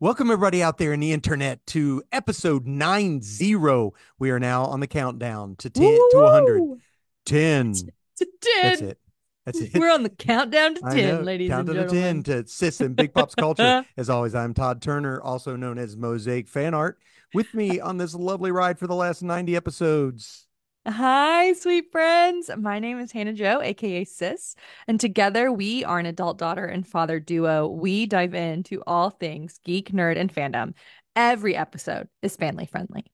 Welcome, everybody out there in the internet, to episode 90. We are now on the countdown to Woo, 10 to woo, 100. woo. 10. To That's 10. it. That's it. We're on the countdown to I 10, know. ladies and Countdown to 10 gentlemen. to Sis and Big Pops culture. As always, I'm Todd Turner, also known as Mosaic Fan Art. With me on this lovely ride for the last 90 episodes. Hi, sweet friends. My name is Hannah Joe, aka Sis, and together we are an adult daughter and father duo. We dive into all things geek, nerd, and fandom. Every episode is family friendly.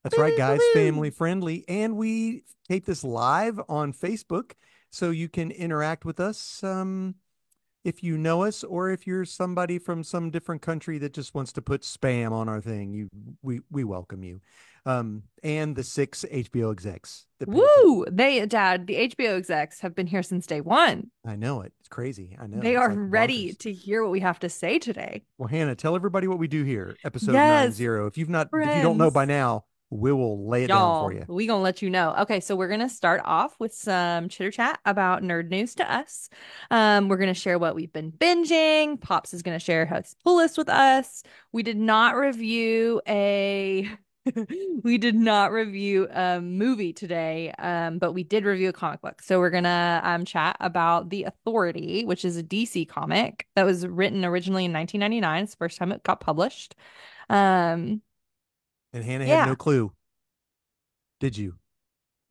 That's right, guys, family Woo-hoo-hoo. friendly. And we tape this live on Facebook so you can interact with us. If you know us or if you're somebody from some different country that just wants to put spam on our thing, we welcome you. And the six HBO execs that pay attention. Woo! Dad, the HBO execs have been here since day one. I know it. It's crazy. I know. They It's are like ready bonkers. to hear what we have to say today. Well, Hannah, tell everybody what we do here. Episode Yes, 90. If you don't know by friends. now, we will lay it down for Y'all, you. we gonna let you know. Okay, so we're gonna start off with some chitter chat about nerd news to us. We're gonna share what we've been binging. Pops is gonna share his pull list with us. We did not review a we did not review a movie today, but we did review a comic book. So we're gonna chat about The Authority, which is a DC comic that was written originally in 1999. It's the first time it got published. Um, And Hannah had yeah. no clue, did you?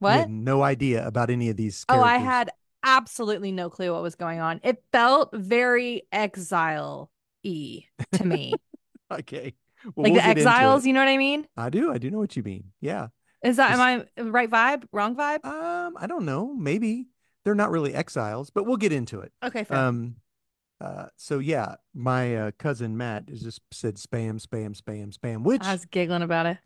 You had What? no idea about any of these Oh, I characters. had absolutely no clue what was going on. It felt very exile-y to me. Okay. Well, Like we'll the get into Exiles, it. you know what I mean? I do. I do know what you mean. Yeah. Am Just I right vibe? Wrong vibe? I don't know. Maybe they're not really exiles, but we'll get into it. Okay, fair. Um so yeah, my cousin Matt has just said spam, spam, spam, spam, I which was giggling about it.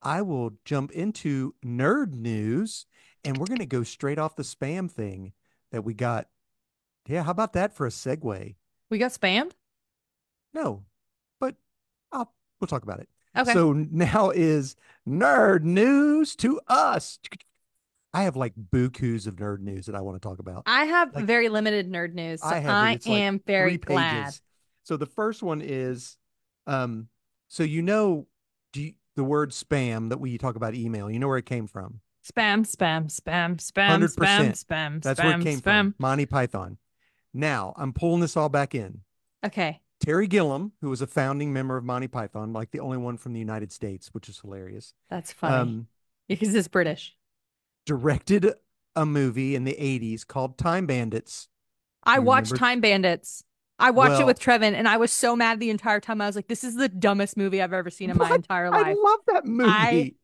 I will jump into nerd news and we're gonna go straight off the spam thing that we got. Yeah, how about that for a segue? We got spammed? No, but we'll talk about it. Okay. So now is nerd news to us. I have like bukus of nerd news that I want to talk about. I have Like very limited nerd news, so I have it. I It's like am very three glad. pages. So the first one is, um, so you know, the word spam that we talk about email. You know where it came from? Spam, spam, spam, spam, spam, 100%. spam, That's where it spam, came from. spam. Monty Python. Now I'm pulling this all back in. Okay, Terry Gilliam, who was a founding member of Monty Python, like the only one from the United States, which is hilarious, that's funny. um, Because it's British. directed a movie in the 80s called Time Bandits. I You watched remember? Time Bandits. I watched it with Well, Trevin, and I was so mad the entire time. I was like, this is the dumbest movie I've ever seen in my what? entire I life. love that I movie.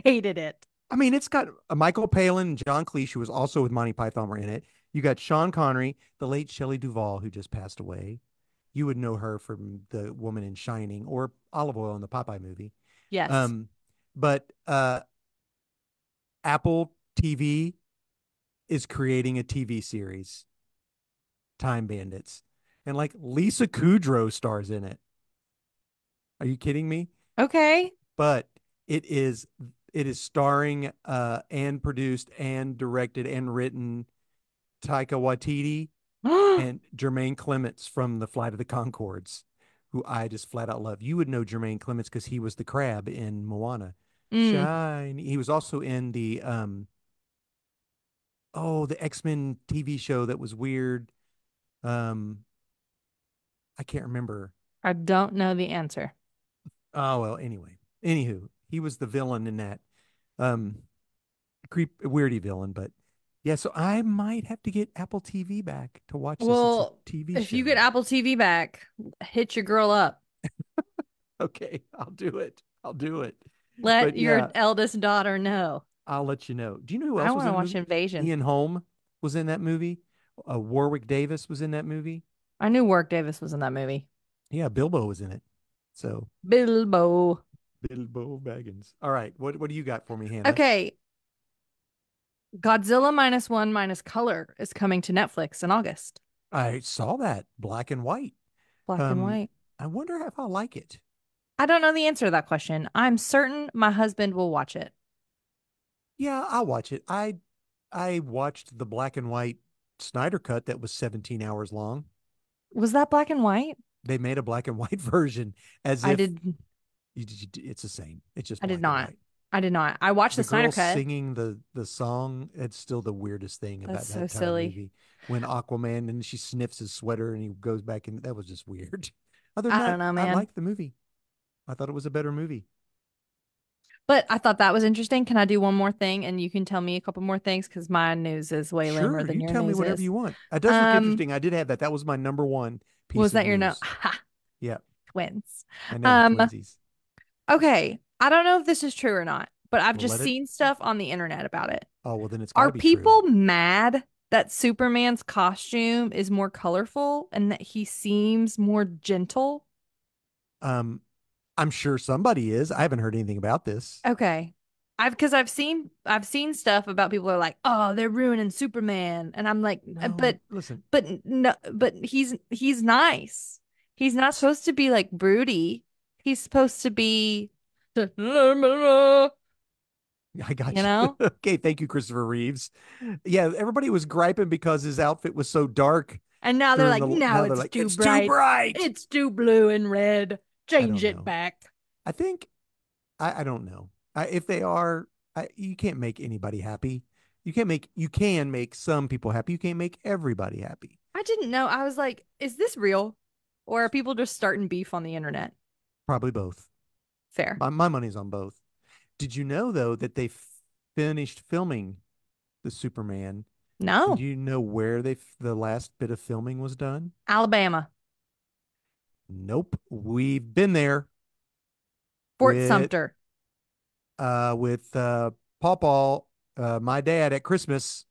hated it. I mean, it's got Michael Palin, John Cleese, who was also with Monty Python, were in it. You got Sean Connery, the late Shelley Duvall, who just passed away. You would know her from the woman in Shining or Olive Oil in the Popeye movie. Yes. Um, but Apple TV is creating a TV series, Time Bandits, and like Lisa Kudrow stars in it. Are you kidding me? Okay. But it is it is starring and produced and directed and written Taika Waititi and Jermaine Clements from the Flight of the Concords, who I just flat out love. You would know Jermaine Clements because he was the crab in Moana. Mm, Shine. He was also in the the X-Men TV show that was weird. Um I can't remember. I don't know the answer. Oh well, anyway. Anywho, he was the villain in that. Um weirdy villain, but yeah, so I might have to get Apple TV back to watch this. It's a Well, TV if you get show. Apple TV back, hit your girl up. Okay, I'll do it. I'll do it. Let But your yeah, eldest daughter know. I'll let you know. Do you know who I else was want to in the watch movie? Invasion. Ian Holm was in that movie. Warwick Davis was in that movie. I knew Warwick Davis was in that movie. Yeah, Bilbo was in it. So Bilbo. Bilbo Baggins. All right, what do you got for me, Hannah? Okay. Godzilla minus one minus color is coming to Netflix in August. I saw that black and white. Black and Um, white. I wonder if I like it. I don't know the answer to that question. I'm certain my husband will watch it. Yeah, I'll watch it. I watched the black and white Snyder cut that was 17 hours long. Was that black and white? They made a black and white version as I if did it's the same. It's just I did black and not. white. I did not. I watched the The Snyder girl cut. singing the song, it's still the weirdest thing That's about that so entire silly. movie. When Aquaman and she sniffs his sweater and he goes back in, that was just weird. Other than I that, don't know, I man. liked the movie. I thought it was a better movie. But I thought that was interesting. Can I do one more thing and you can tell me a couple more things? Because my news is way lamer Sure, than you your tell me news whatever is. you want. It does look Um, interesting. I did have that. That was my number one piece was of that your no? news. Yeah, Twins. I know, Um, twinsies. okay. I don't know if this is true or not, but I've Well, just let it. seen stuff on the internet about it. Oh, well, then it's got Are to be true. people mad that Superman's costume is more colorful and that he seems more gentle? Um, I'm sure somebody is. I haven't heard anything about this. Okay. I've seen stuff about people are like, "Oh, they're ruining Superman." And I'm like, No, listen. but no, but he's nice. He's not supposed to be like broody. He's supposed to be you I got you. know? Okay, thank you, Christopher Reeves. Yeah, everybody was griping because his outfit was so dark And now they're during like, the. "No, Now they're it's like, too it's too bright. bright. It's too blue and red. I Change don't it know. back." I think I don't know. If they are, you can't make anybody happy. You can make some people happy. You can't make everybody happy. I didn't know. I was like, "Is this real? Or are people just starting beef on the internet?" Probably both. Fair. My money's on both. Did you know though that they finished filming the Superman? And do No. you know where the last bit of filming was done? Alabama. Nope. We've been there Fort with Sumter. Paw Paw, my dad at Christmas.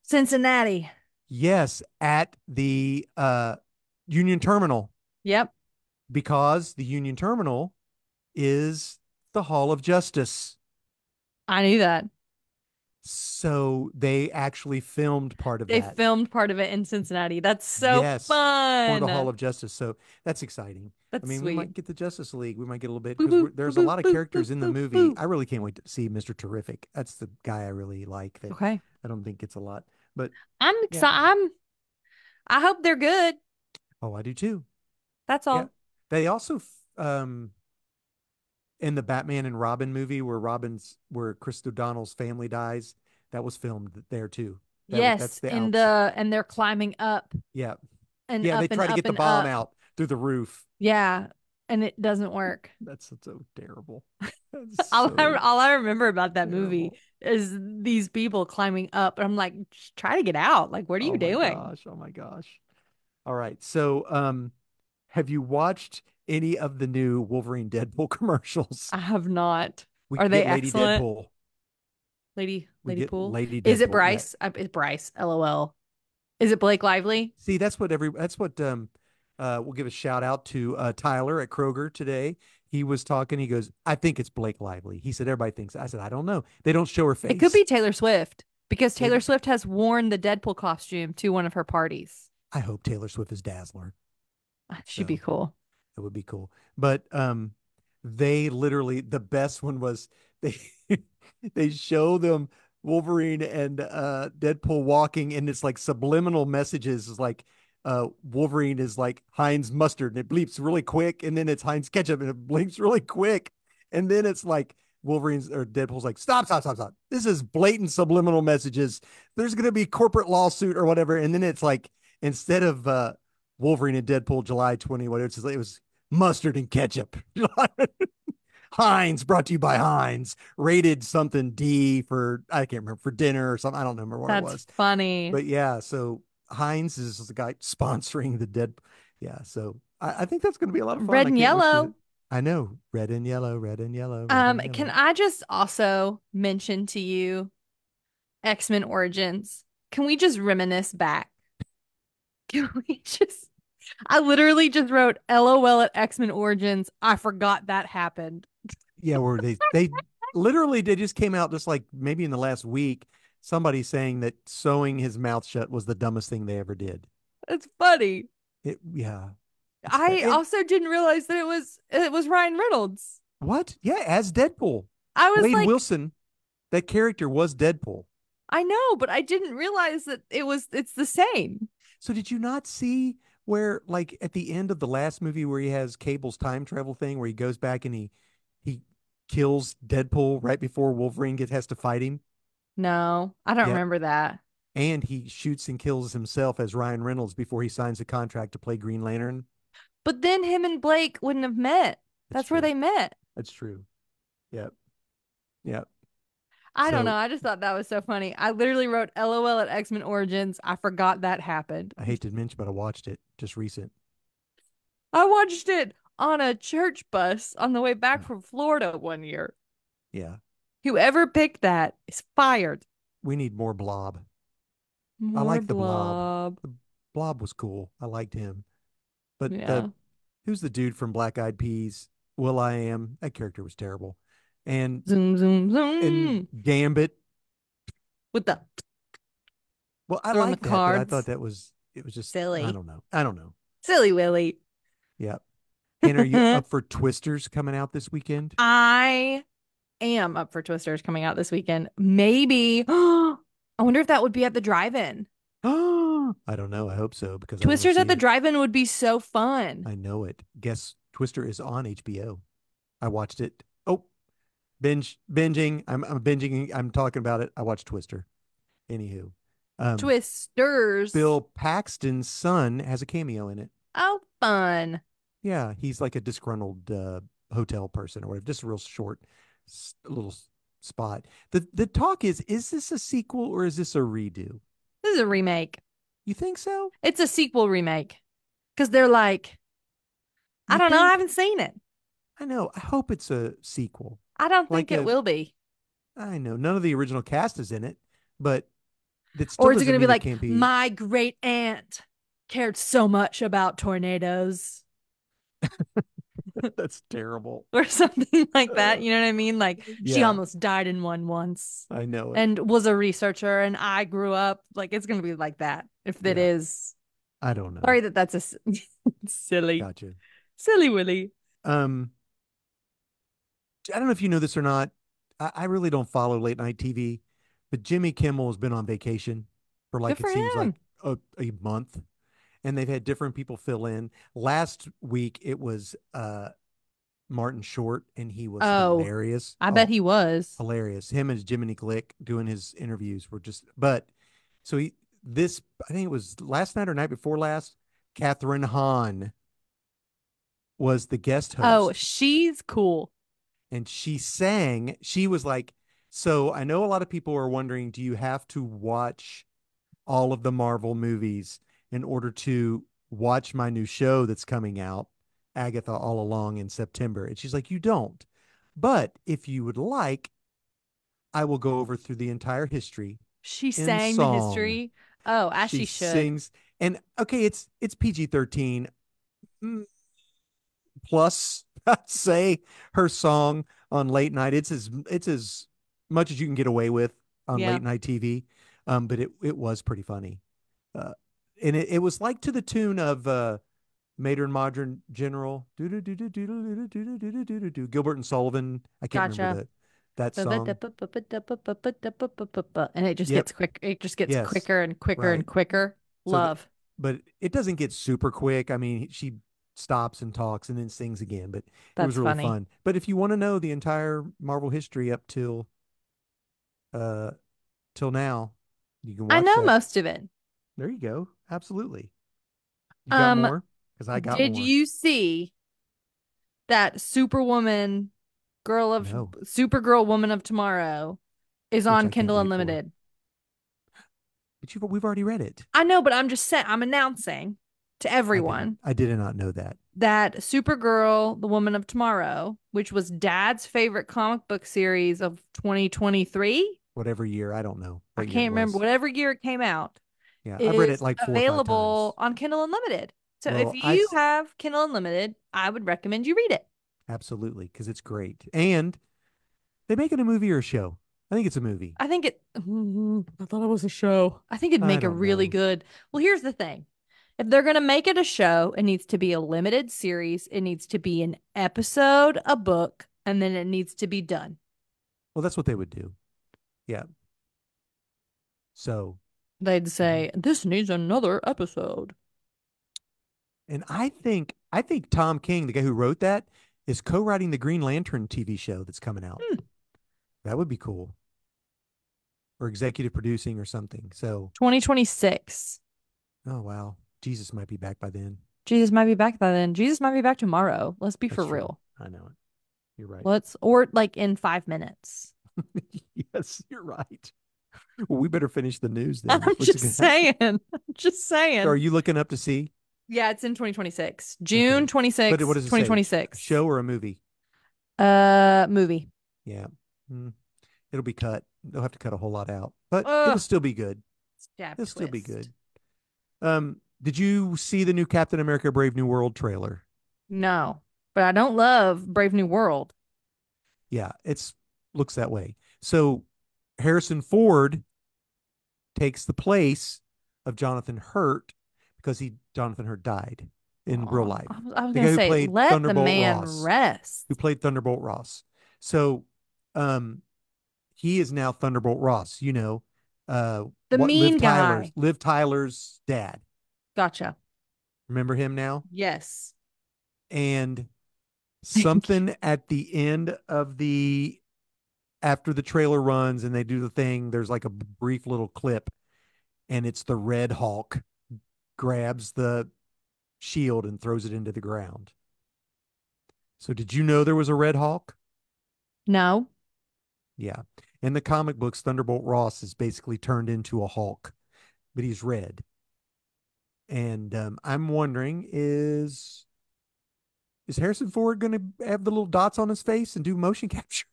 Cincinnati. Yes, at the Union Terminal, Yep. because the Union Terminal is the Hall of Justice. I knew that. So they actually filmed part of They that. filmed part of it in Cincinnati. That's so Yes, for the Hall fun. of Justice. So that's exciting. I That's mean, we sweet. might get the Justice League. We might get a little bit Boo because boo boo there's a boo lot of boo boo characters in the boo movie. boo. I really can't wait to see Mr. Terrific. That's the guy I really like that Okay. I don't think gets a lot. But I'm yeah. excited. I hope they're good. Oh, I do too. That's Yeah. all. They also in the Batman and Robin movie where Chris O'Donnell's family dies, that was filmed there too. That's Yes, the in outs. the and they're climbing up Yeah. and Yeah, they up and try to up get the and bomb up. out through the roof. Yeah, and it doesn't work. That's so terrible. That's All I so all I remember about that movie terrible. is these people climbing up, and I'm like, "Just try to get out. Like, what are you Oh my doing?" gosh. Oh my gosh. All right. So, have you watched any of the new Wolverine Deadpool commercials? I have not. We Are they get Lady excellent? Deadpool. We Lady get Pool? Lady Is it Deadpool. Yeah. Bryce? It's Bryce. LOL. Is it Blake Lively? See, that's what we'll give a shout out to Tyler at Kroger today. He was talking, he goes, I think it's Blake Lively. He said everybody thinks. I said, I don't know. They don't show her It could face. be Taylor Swift because Taylor Maybe Swift has worn the Deadpool costume to one of her parties. I hope Taylor Swift is Dazzler. She'd be So cool. it would be cool. But they literally the best one was they they show them Wolverine and Deadpool walking, and it's like subliminal messages. It's like Wolverine is like Heinz mustard, and it bleeps really quick, and then it's Heinz ketchup, and it blinks really quick, and then it's like Wolverine's or Deadpool's like, stop, stop, stop, stop. This is blatant subliminal messages. There's gonna be corporate lawsuit or whatever, and then it's like instead of Wolverine and Deadpool July 20, whatever it was mustard and ketchup. Heinz, brought to you by Heinz, rated something D for, I can't remember, for dinner or something. I don't remember what it That's was. funny. But yeah, so Heinz is the guy sponsoring the dead. Yeah, so I think that's going to be a lot of fun. Red I and can't wait to. yellow. I know, red and yellow, red and yellow, red and Can yellow. I just also mention to you X-Men Origins? Can we just reminisce back? Can we just I literally just wrote LOL at X-Men Origins. I forgot that happened. Yeah, where they literally they just came out just like maybe in the last week. Somebody saying that sewing his mouth shut was the dumbest thing they ever did. It's funny. Yeah, it's bad. I also didn't realize that it was Ryan Reynolds. What? Yeah, as Deadpool. I was Wade like, Wilson, that character was Deadpool. I know, but I didn't realize that it's the same. So did you not see where like at the end of the last movie where he has Cable's time travel thing where he goes back and he kills Deadpool right before Wolverine has to fight him. No, I don't Yep. remember that. And he shoots and kills himself as Ryan Reynolds before he signs a contract to play Green Lantern. But then him and Blake wouldn't have met. That's That's where true. they met. That's true. Yep. Yep. I don't know. So I just thought that was so funny. I literally wrote LOL at X-Men Origins. I forgot that happened. I hate to mention, but I watched it just recent. I watched it on a church bus on the way back Oh, from Florida one year. yeah. Whoever picked that is fired. We need more Blob. I More like the Blob. blob. The Blob was cool. I liked him. But Yeah. who's the dude from Black Eyed Peas? Will I Am. That character was terrible. And Zoom, zoom, and zoom. Gambit. With the Well, I throwing the like that, but I thought cards. that was it was just I Silly. don't know. I don't know. Silly Willy. Yeah. And are you up for Twisters coming out this weekend? I am up for Twisters coming out this weekend. Maybe. I wonder if that would be at the drive-in. I don't know. I hope so because I want to Twisters at see the it. drive-in would be so fun. I know it. Guess Twister is on HBO. I watched it. Oh, binging. I'm binging. I'm talking about it. I watched Twister. Anywho, um, Twisters. Bill Paxton's son has a cameo in it. Oh, fun. Yeah, he's like a disgruntled hotel person or whatever. Just a real short, little spot. The talk is this a sequel or is this a redo? This is a remake. You think so? It's a sequel remake. Because they're like, I You don't know. I think? haven't seen it. I know. I hope it's a sequel. I don't think Like it a, will be. I know none of the original cast is in it, but that still Or is it going doesn't to be mean it like, can't be. my great aunt cared so much about tornadoes That's terrible. or something like Uh, that? You know what I mean? Like, she yeah, almost died in one once I know it. and was a researcher, and I grew up. Like, it's going to be like that if it Yeah, is. I don't know. Sorry that that's a silly, Gotcha. silly Willy. Um, I don't know if you know this or not. I really don't follow late night TV, but Jimmy Kimmel has been on vacation for Good like it for seems like him. a month, and they've had different people fill in. Last week it was Martin Short, and he was Oh, hilarious. I bet Oh, he was. hilarious! Him and Jiminy Glick doing his interviews were just. But so he this I think it was last night or night before last. Kathryn Hahn was the guest Oh, host, she's cool. and she sang. She was like, "So I know a lot of people are wondering, do you have to watch all of the Marvel movies in order to watch my new show that's coming out, Agatha All Along in September?" And she's like, "You don't. But if you would like, I will go over through the entire history She in sang the song." history. Oh, as She she should. sings, and okay, it's PG-13 plus. I'd say her song on late night. It's as much as you can get away with on Yeah. late night TV. But it was pretty funny. Uh, and it was like to the tune of Mater and Modern General, Gilbert and Sullivan. I can't remember Gotcha. that And song. it just Yep. gets quick. It just gets Yes. quicker and quicker and Right. quicker. So Love. but it doesn't get super quick. I mean, she stops and talks and then sings again, but it was That's really funny. fun. But if you want to know the entire Marvel history up uh till now, you can I watch know that. most of it. There you go. Absolutely. You got Um, more? Because I got did more. you see that Superwoman girl of No, Supergirl Woman of Tomorrow is which on I can't Kindle wait for. Unlimited? But we've already read it. I know, but I'm just saying, I'm announcing to everyone I did not know that. that Supergirl, the Woman of Tomorrow, which was Dad's favorite comic book series of 2023, Whatever year, I don't know I what year it can't remember, was. whatever year it came out, Yeah, I've read it is like 4 or 5 times. available on Kindle Unlimited. So if Well, you have Kindle Unlimited, I would recommend you read it. absolutely because it's great, and they make it a movie or a show. I think it's a movie. I think it, I thought it was a show. I think it'd I make a don't really know. good. Well, here's the thing. If they're going to make it a show, it needs to be a limited series. It needs to be an episode, a book, and then it needs to be done. Well, that's what they would do. Yeah. So They'd mhm. say, this needs another episode. And I think Tom King, the guy who wrote that, is co-writing the Green Lantern TV show that's coming out. Hmm. That would be cool. Or executive producing or something. So, 2026. oh wow. Jesus might be back by then. Jesus might be back by then. Jesus might be back tomorrow. Let's be That's for true. real. I know it. You're right. Or like in 5 minutes. Yes, you're right. Well, we better finish the news then. I'm What's just it gonna saying. I'm just So are saying. you looking up to see? Yeah, it's in 2026. June Okay. But what 26th, does it say? A 2026. show or a movie? Movie. Yeah. Hmm. It'll be cut. They'll have to cut a whole lot out, but it'll Ugh. still be good. Stab It'll still be twist. good. Did you see the new Captain America Brave New World trailer? No, but I don't love Brave New World. Yeah, it's looks that way. So Harrison Ford takes the place of Jonathan Hurt because he Jonathan Hurt died in real Aw. life. I was The gonna guy who say, played let the Thunderbolt man Ross, rest. who played Thunderbolt Ross. So, um, he is now Thunderbolt Ross. The What mean guy. Liv Tyler's dad. Gotcha. Remember him now? Yes. And something at the end of the after the trailer runs and they do the thing, there's like a brief little clip, and it's the Red Hulk grabs the shield and throws it into the ground. So did you know there was a Red Hulk? No. Yeah. In the comic books, Thunderbolt Ross is basically turned into a Hulk, but he's red. And I'm wondering, is Harrison Ford going to have the little dots on his face and do motion capture?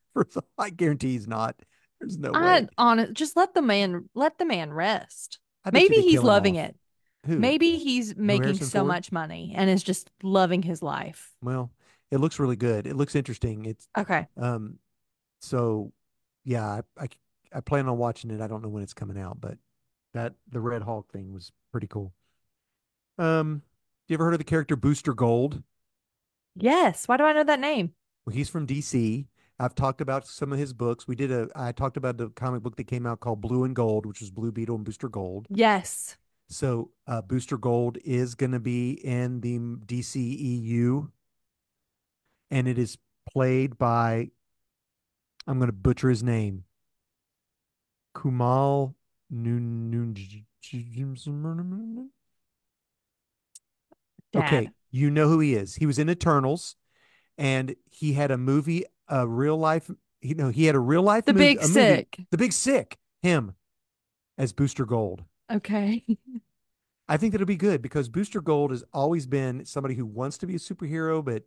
I guarantee he's not. There's no way. Just let the man rest. I bet you Maybe they he's kill him loving off. it. Who? Maybe he's Who? making Harrison so Ford? much money and is just loving his life. Well, it looks really good. It looks interesting. It's Okay. um. So, yeah, I plan on watching it. I don't know when it's coming out, but that the Red Hulk thing was pretty cool. You ever heard of the character Booster Gold? Yes. Why do I know that name? Well, he's from DC. I've talked about some of his books. I talked about the comic book that came out called Blue and Gold, which was Blue Beetle and Booster Gold. Yes. So, Booster Gold is going to be in the DCEU, and it is played by, I'm going to butcher his name, Kumal Nanjiani. Dad. Okay, you know who he is. He was in Eternals, and he had a movie, a real life. He had a real life The movie, Big a movie, Sick. The Big Sick. Him as Booster Gold. Okay. I think that'll be good because Booster Gold has always been somebody who wants to be a superhero, but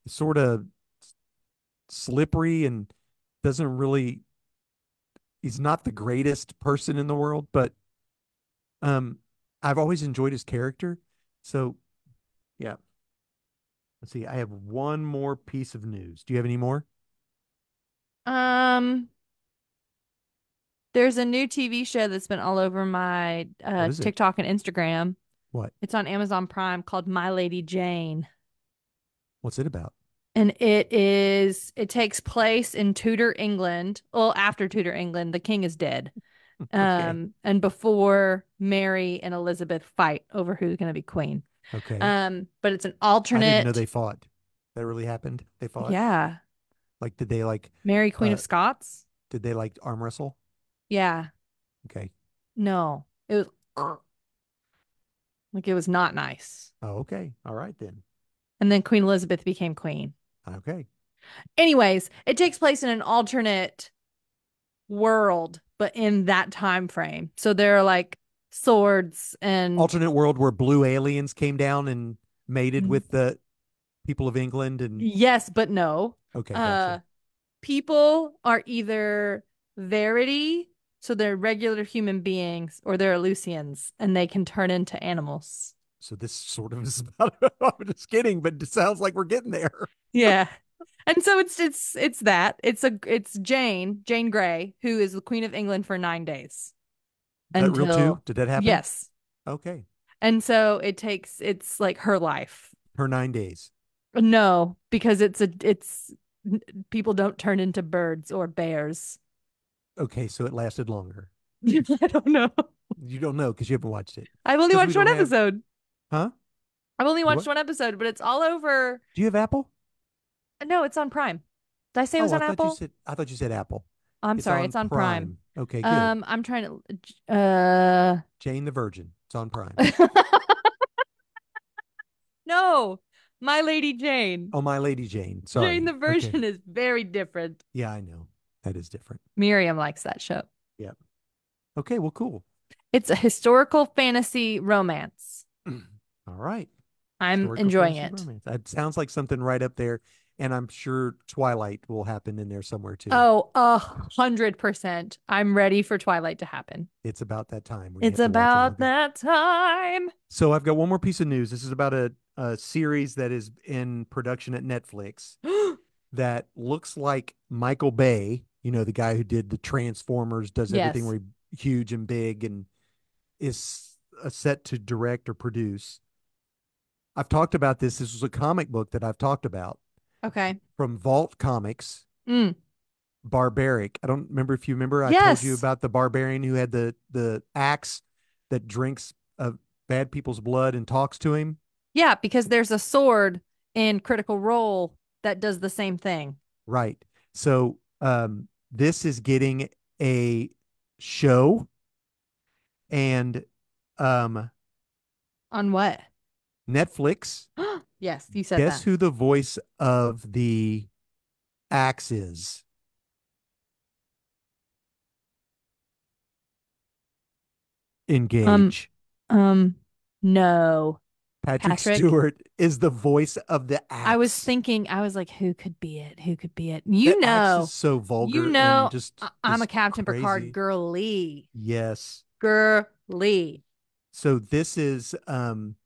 is sort of slippery and doesn't really. He's not the greatest person in the world, but um, I've always enjoyed his character. So yeah, let's see. I have one more piece of news. Do you have any more? Um, there's a new TV show that's been all over my What is it? TikTok and Instagram. What? It's on Amazon Prime called My Lady Jane. What's it about? And it takes place in Tudor England. Well, after Tudor England, the king is dead. Okay. And before Mary and Elizabeth fight over who's going to be queen. Okay. But it's an I didn't know alternate. they fought. That really happened. They fought. Yeah. Like, did they like? Mary, Queen of Uh, Scots. did they like arm wrestle? Yeah. Okay. No, it was like it was not nice. Oh, okay. All right then. And then Queen Elizabeth became queen. Okay. Anyways, it takes place in an alternate world, but in that time frame. So there are like swords and Alternate world where blue aliens came down and mated with the people of England and yes, but no. okay, Uh gotcha. People are either Verity, so they're regular human beings, or they're Lucians, and they can turn into animals. So this sort of is about I'm just kidding, but it sounds like we're getting there. Yeah. And so it's that. It's Jane Grey, who is the Queen of England for 9 days That real too? until Did that happen? yes. Okay. And so it's like her life. Her 9 days. No, because it's people don't turn into birds or bears. Okay, so it lasted longer. I don't know. You don't know because you haven't watched it. I've only Because we watched one don't have episode. huh? I've only You watched what? one episode, but it's all over. Do you have Apple? No, it's on Prime. Did I say it was Oh, on Apple? I thought you said Apple. I'm It's sorry, on it's on Prime. Prime. Okay, good. I'm trying to Jane the Virgin. It's on Prime. No, My Lady Jane. Oh, My Lady Jane. Jane Sorry. the Okay. Virgin is very different. Yeah, I know. That is different. Miriam likes that show. Yeah. Okay, well, cool. It's a historical fantasy romance. All right. I'm Historical enjoying fantasy it. romance. That sounds like something right up there. And I'm sure Twilight will happen in there somewhere too. Oh, 100%. I'm ready for Twilight to happen. It's about that time where you It's have to watch them all about again. that time. So I've got one more piece of news. This is about a series that is in production at Netflix that looks like Michael Bay, the guy who did the Transformers, does everything Yes. where he's huge and big and is set to direct or produce. I've talked about this. This was a comic book that I've talked about Okay. from Vault Comics, Mm. Barbaric. I don't remember if you remember. I told you Yes. about the barbarian who had the axe that drinks bad people's blood and talks to him. Yeah, because there's a sword in Critical Role that does the same thing. Right. So this is getting a show, and um, On what? Netflix. Yes, you said Guess that. who the voice of the axe is? Um, Engage. um, no. Patrick Patrick. Stewart is the voice of the I was axe. thinking, I was like, who could be it? Who could be it? That axe is so You vulgar and know, just I'm a just Captain Picard crazy. girly. Yes. Girly. So this is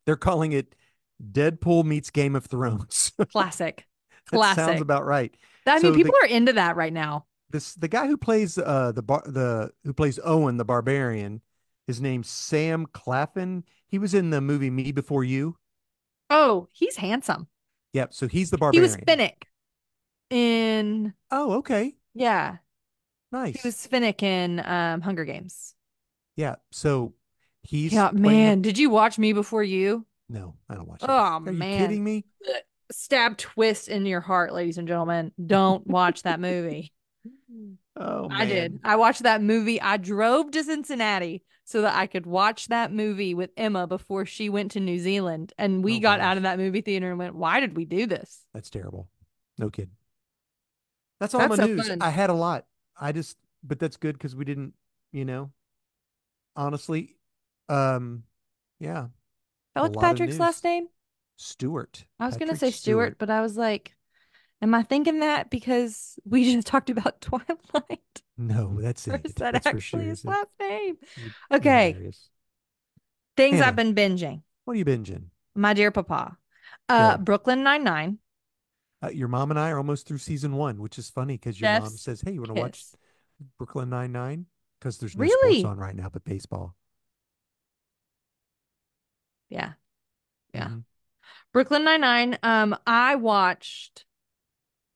they're calling it Deadpool meets Game of Thrones. Classic. That sounds Classic. about right. I mean, So people are into that right now. the guy who plays the who plays Owen the barbarian, his name's Sam Claflin. He was in the movie Me Before You. Oh, he's handsome. Yep, so he's the He was barbarian. Finnick in, Oh, okay. yeah, he Nice. was Finnick in Hunger Games. Yeah, so he's Yeah, playing the man, did you watch Me Before You? No, I don't watch that. Oh, Are you man. kidding me? Stab twist in your heart, ladies and gentlemen. Don't watch that movie. Oh I did. man. I watched that movie. I drove to Cincinnati so that I could watch that movie with Emma before she went to New Zealand. And we Oh got out gosh. of that movie theater and went, why did we do this? That's terrible. No kid. That's all That's my so news. fun. I had a lot. But that's good because we didn't, you know, honestly, um, yeah, a What's lot of Patrick's last news. name? Stewart, I was going to Patrick say Stewart, Stewart. but I was like, am I thinking that because we just talked about Twilight? No, that's Or is it. that That's for actually sure. his Is it? last name? You're Okay. hilarious. Things I've Hannah, been binging. what are you binging? My dear Papa. Go. Brooklyn Nine-Nine. Your mom and I are almost through season one, which is funny because your mom Chef's says, "Hey, you want to watch Kiss. Brooklyn Nine-Nine?" Because there's no sports Really? on right now but baseball. Yeah. Yeah. Hmm. Brooklyn Nine-Nine. I watched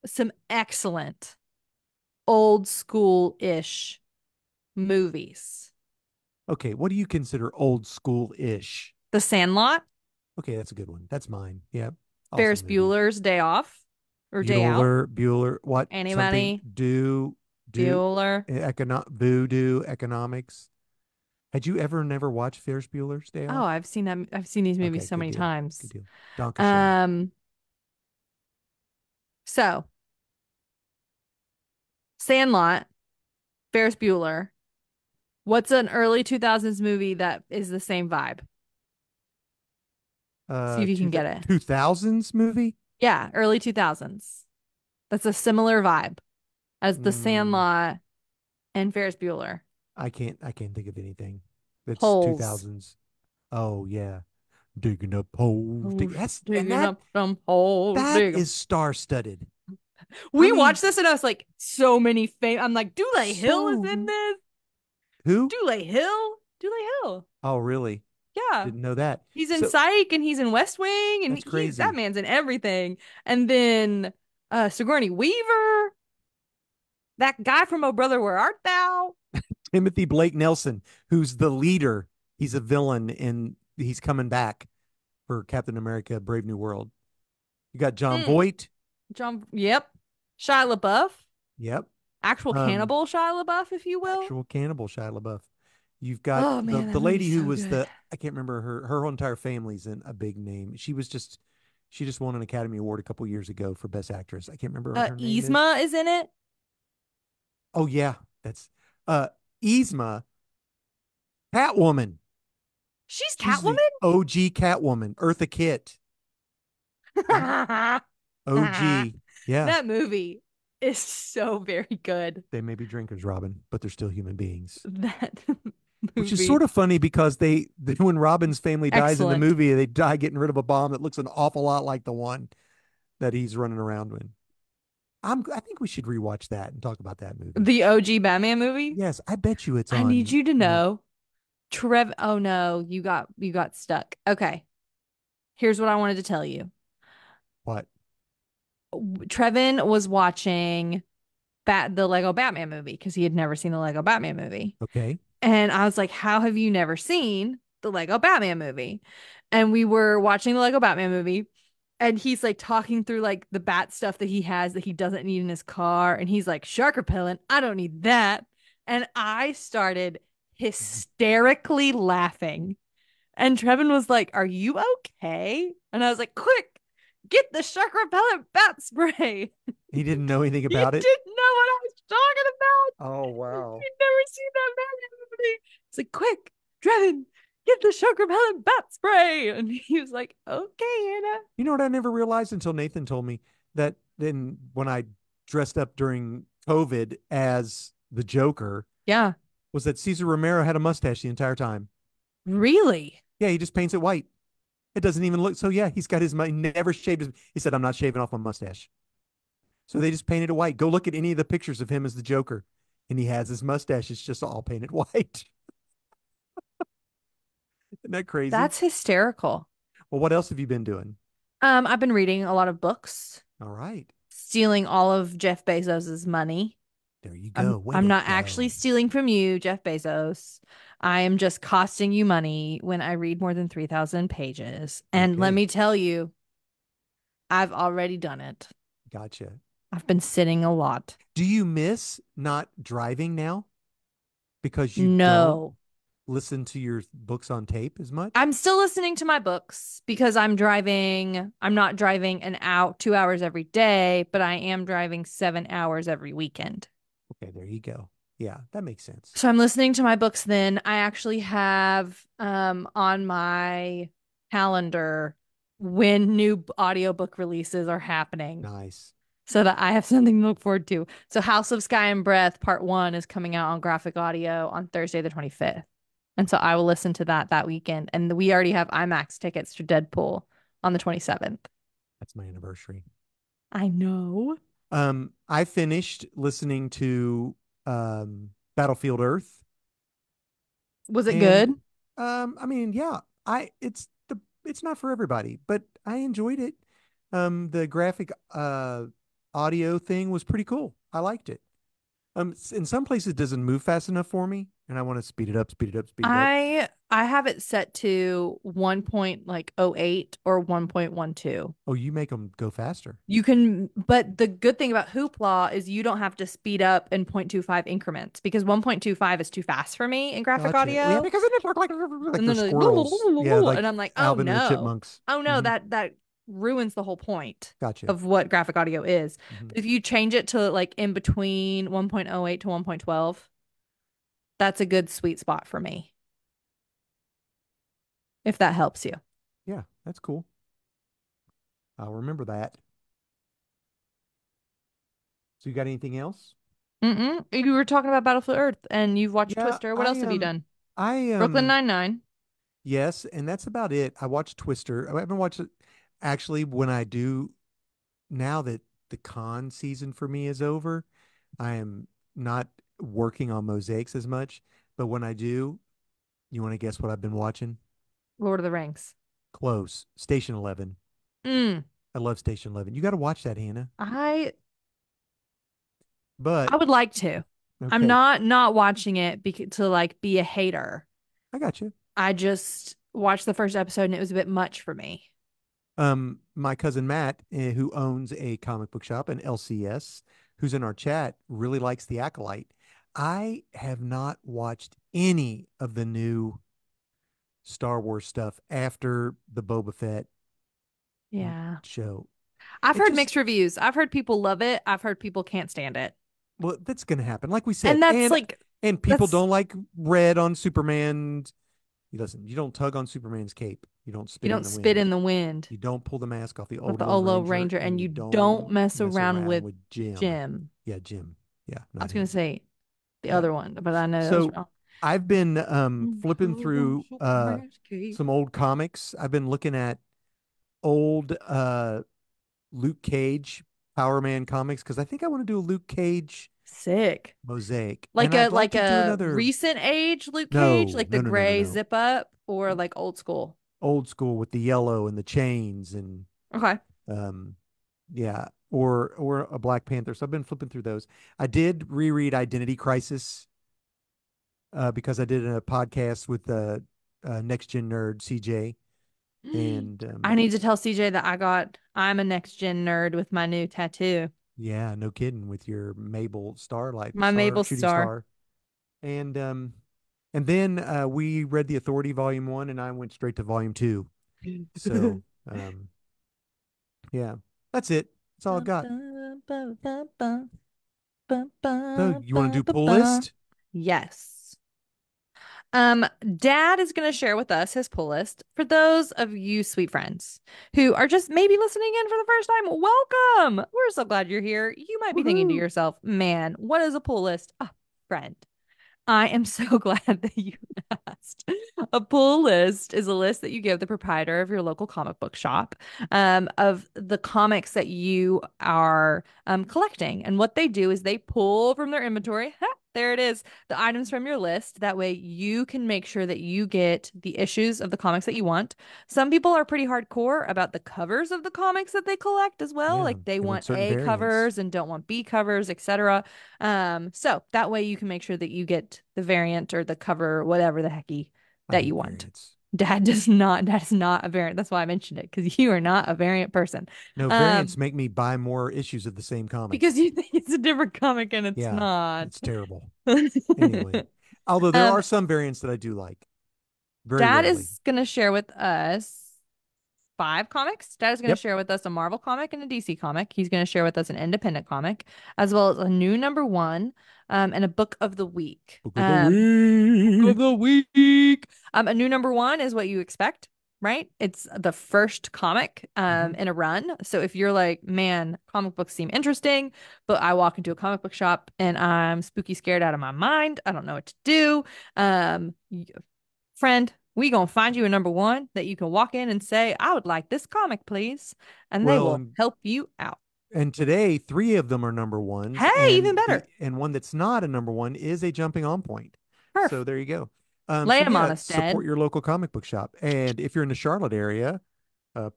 some excellent old school-ish movies. Okay, what do you consider old school-ish? The Sandlot, Okay, that's a good one. That's mine. Yeah. Ferris Awesome movie. Bueller's Day Off or Day Out. Bueller, what? Something Anybody? do Bueller. voodoo economics. Had you ever never watched Ferris Bueller's Day Oh, Off? I've seen that. I've seen these movies Okay, so good many deal. Good times. deal. Dankeschön. Um, so Sandlot, Ferris Bueller. What's an early 2000s movie that is the same vibe? See if you can get it. 2000s movie? Yeah, early 2000s. That's a similar vibe as The Mm, Sandlot and Ferris Bueller. I can't think of anything. That's Holes. 2000s. Oh yeah. Digging up holes. Holes, That's and digging that up some holes. that Dig 'em. is star-studded. I We mean, watched this and I was like, so many fame. I'm like, Dule Hill is in so this. who? Dule Hill. Dule Hill. Oh, really? Yeah. Didn't know that. He's in So Psych and he's in West Wing and that's he's that crazy. man's in everything. And then Sigourney Weaver, that guy from Oh Brother, Where Art Thou? Timothy Blake Nelson, who's the leader. He's a villain and he's coming back. for Captain America: Brave New World. You got John Mm, Voight. Yep. Shia LaBeouf. Yep. Actual Um, cannibal Shia LaBeouf, if you will. actual cannibal Shia LaBeouf. You've got Oh the man, the that movie's lady who so was good. the I can't remember her whole entire family's in a big name. She just won an Academy Award a couple years ago for Best Actress. I can't remember what her name is. Yzma is in it. Oh yeah, that's uh Yzma, Catwoman. She's She's the Catwoman. OG Catwoman, Eartha Kitt. Yeah, OG. Yeah, That movie is so very good. they may be drinkers, Robin, but they're still human beings. That Which is sort movie. of funny because when Robin's family dies in the Excellent. movie, they die getting rid of a bomb that looks an awful lot like the one that he's running around with. I think we should rewatch that and talk about that movie. The OG Batman movie. Yes, I bet you it's I need on. you to know, oh no, you got stuck. Okay. Here's what I wanted to tell you. What? Trevin was watching the Lego Batman movie because he had never seen the Lego Batman movie. Okay. And I was like, how have you never seen the Lego Batman movie? And we were watching the Lego Batman movie, and he's like talking through like the bat stuff that he has that he doesn't need in his car. And he's like, shark repellent, I don't need that. And I started hysterically laughing. And Trevin was like, are you okay? And I was like, quick, get the shark repellent bat spray. He didn't know anything He about it. didn't know what I was talking about. Oh wow. He'd never seen that Batman movie. It's like, quick, Trevin, get the shark repellent bat spray. And he was like, okay, Anna. You know what I never realized until Nathan told me that then when I dressed up during COVID as the Joker Yeah, was that Cesar Romero had a mustache the entire time. really? Yeah, he just paints it white. It doesn't even look so. Yeah, he's got his he never shaved his. He said, "I'm not shaving off my mustache." So they just painted it white. Go look at any of the pictures of him as the Joker, and he has his mustache. It's just all painted white. Isn't that crazy? That's hysterical. Well, what else have you been doing? I've been reading a lot of books, All right, stealing all of Jeff Bezos's money. there you go. Way I'm to not actually go. stealing from you, Jeff Bezos. I am just costing you money when I read more than 3,000 pages. And let Okay, me tell you, I've already done it. gotcha. I've been sitting a lot. Do you miss not driving now because you don't No. listen to your books on tape as much? I'm still listening to my books because I'm driving. I'm not driving 2 hours every day, but I am driving 7 hours every weekend. Okay, there you go. Yeah, that makes sense. So I'm listening to my books then. I actually have on my calendar when new audiobook releases are happening Nice. so that I have something to look forward to. So House of Sky and Breath Part 1 is coming out on graphic audio on Thursday the 25th. And so I will listen to that weekend. And we already have IMAX tickets to Deadpool on the 27th. That's my anniversary. I know. I finished listening to Battlefield Earth, Was it and good? I mean, yeah, it's not for everybody, but I enjoyed it. The graphic audio thing was pretty cool. I liked it. In some places it doesn't move fast enough for me, and I want to speed it up, speed it up, speed it up. I have it set to 1.08 or 1.12. Oh, you make them go faster. You can, but the good thing about Hoopla is you don't have to speed up in 0.25 increments because 1.25 is too fast for me in graphic Gotcha. Yeah, audio. because then it looked like And they're then like, squirrels. Yeah, like and I'm like, oh Alvin and the no. Chipmunks. Oh no, Hmm. that ruins the whole point Gotcha. of what graphic audio is. Hmm. But if you change it to like in between 1.08 to 1.12, that's a good sweet spot for me, if that helps you. Yeah, that's cool. I'll remember that. So you got anything else? You were talking about Battlefield Earth and you've watched Yeah, Twister. What else have you done? I Brooklyn Nine-Nine. yes, and that's about it. I watched Twister. I haven't watched it actually when I do now that the con season for me is over. I am not working on mosaics as much, but when I do, you want to guess what I've been watching? Lord of the Rings. Close. Station 11. Mm. I love Station 11. You got to watch that, Hannah. I But I would like to. I'm okay, not watching it to like be a hater. I got you. I just watched the first episode and it was a bit much for me. My cousin Matt, who owns a comic book shop, an LCS, who's in our chat, really likes The Acolyte. I have not watched any of the new Star Wars stuff after the Boba Fett Yeah. show. I've It heard just, mixed reviews. I've heard people love it. I've heard people can't stand it. well, that's going to happen. Like we said, And that's like and people that's don't like red on Superman. Listen, you don't tug on Superman's cape. You don't you spit in don't the spit wind. in the wind You don't pull the mask off the with old the Lone Olo Ranger, Ranger and and you you don't don't mess mess around around with with Jim. Jim. Yeah, Jim. Yeah, I not was gonna him. say the Yeah. other one, but I know that was So wrong. I've been flipping Hold on, through Superman's cape. some old comics. I've been looking at old Luke Cage Power Man comics because I think I want to do a Luke Cage Sick. mosaic. And I'd like Like to do a another. recent age Luke Cage, No, like the no, no, no, no, gray no. zip up, or like old school. Old school with the yellow and the chains and Okay. um yeah, or a Black Panther. So I've been flipping through those. I did reread Identity Crisis because I did a podcast with Next Gen Nerd CJ, and I need to tell CJ that I'm a next gen nerd with my new tattoo. yeah, no kidding, with your Mabel My Mabel shooting star. star, and then we read The Authority Volume One, and I went straight to Volume Two. So yeah, that's it. That's all I got. So you want to do pull list? Yes. Dad is going to share with us his pull list for those of you sweet friends who are just maybe listening in for the first time. Welcome. We're so glad you're here. You might be thinking to Woohoo! yourself, man, what is a pull list? Ah, friend. I am so glad that you asked. A pull list is a list that you give the proprietor of your local comic book shop of the comics that you are collecting. And what they do is they pull from their inventory. Ha, there it is. The items from your list. That way you can make sure that you get the issues of the comics that you want. Some people are pretty hardcore about the covers of the comics that they collect as well. Yeah, Like they they want want certain A variants. covers and don't want B covers, etc. So that way you can make sure that you get the variant or the cover, whatever the hecky I that you hate want. variants. That is not a variant. That's why I mentioned it, because you are not a variant person. No, variants Um, make me buy more issues of the same comic. because you think it's a different comic and it's Yeah, not. it's terrible. Anyway, although there um, are some variants that I do like, very Dad rarely. is gonna share with us five comics. Dad is going to Yep. share with us a Marvel comic and a DC comic. He's going to share with us an independent comic, as well as a new number one, and a book of the week. Book of the Book of week. the week. A new number one is what you expect, right? It's the first comic Hmm. in a run. So if you're like, man, comic books seem interesting, but I walk into a comic book shop and I'm spooky scared out of my mind, I don't know what to do. Um, Friend, we gonna find you a number one that you can walk in and say, I would like this comic, please. And they Well, will help you out. and today three of them are number ones, Hey, even and the better. and one that's not a number one is a jumping on point. Perf. So there you go. Lay So them on yeah, us, support Dad. your local comic book shop, and if you're in the Charlotte area,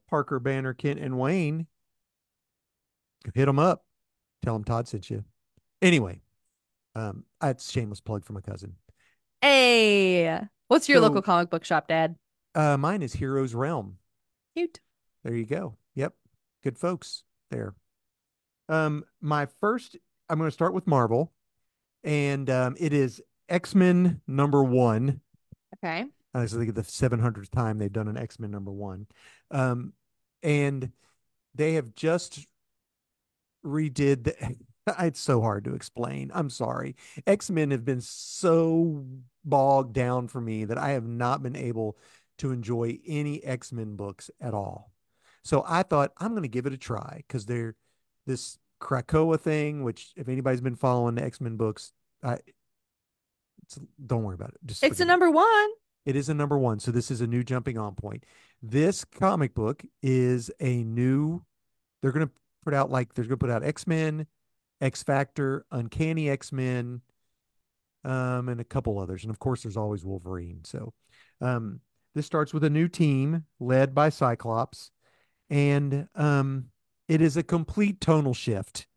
Parker, Banner, Kent, and Wayne, hit them up. Tell them Todd sent you. Anyway, that's a shameless plug for my cousin. Hey, what's your local So comic book shop, Dad? mine is Heroes Realm. Cute. There you go. Yep, good folks there. My first, I'm going to start with Marvel, and it is X-Men number one. Okay. I think the 700th time they've done an X-Men number one, um, and they have just redid the. It's so hard to explain. I'm sorry. X-Men have been so bogged down for me that I have not been able to enjoy any X-Men books at all. So I thought I'm going to give it a try because they're this Krakoa thing, which if anybody's been following the X-Men books, I don't worry about it. Just It's a forget it. number one. It is a number one. So this is a new jumping on point. This comic book is a new, they're going to put out like, they're going to put out X-Men, X Factor, Uncanny X-Men, and a couple others. And of course, there's always Wolverine. So um, this starts with a new team led by Cyclops. And it is a complete tonal shift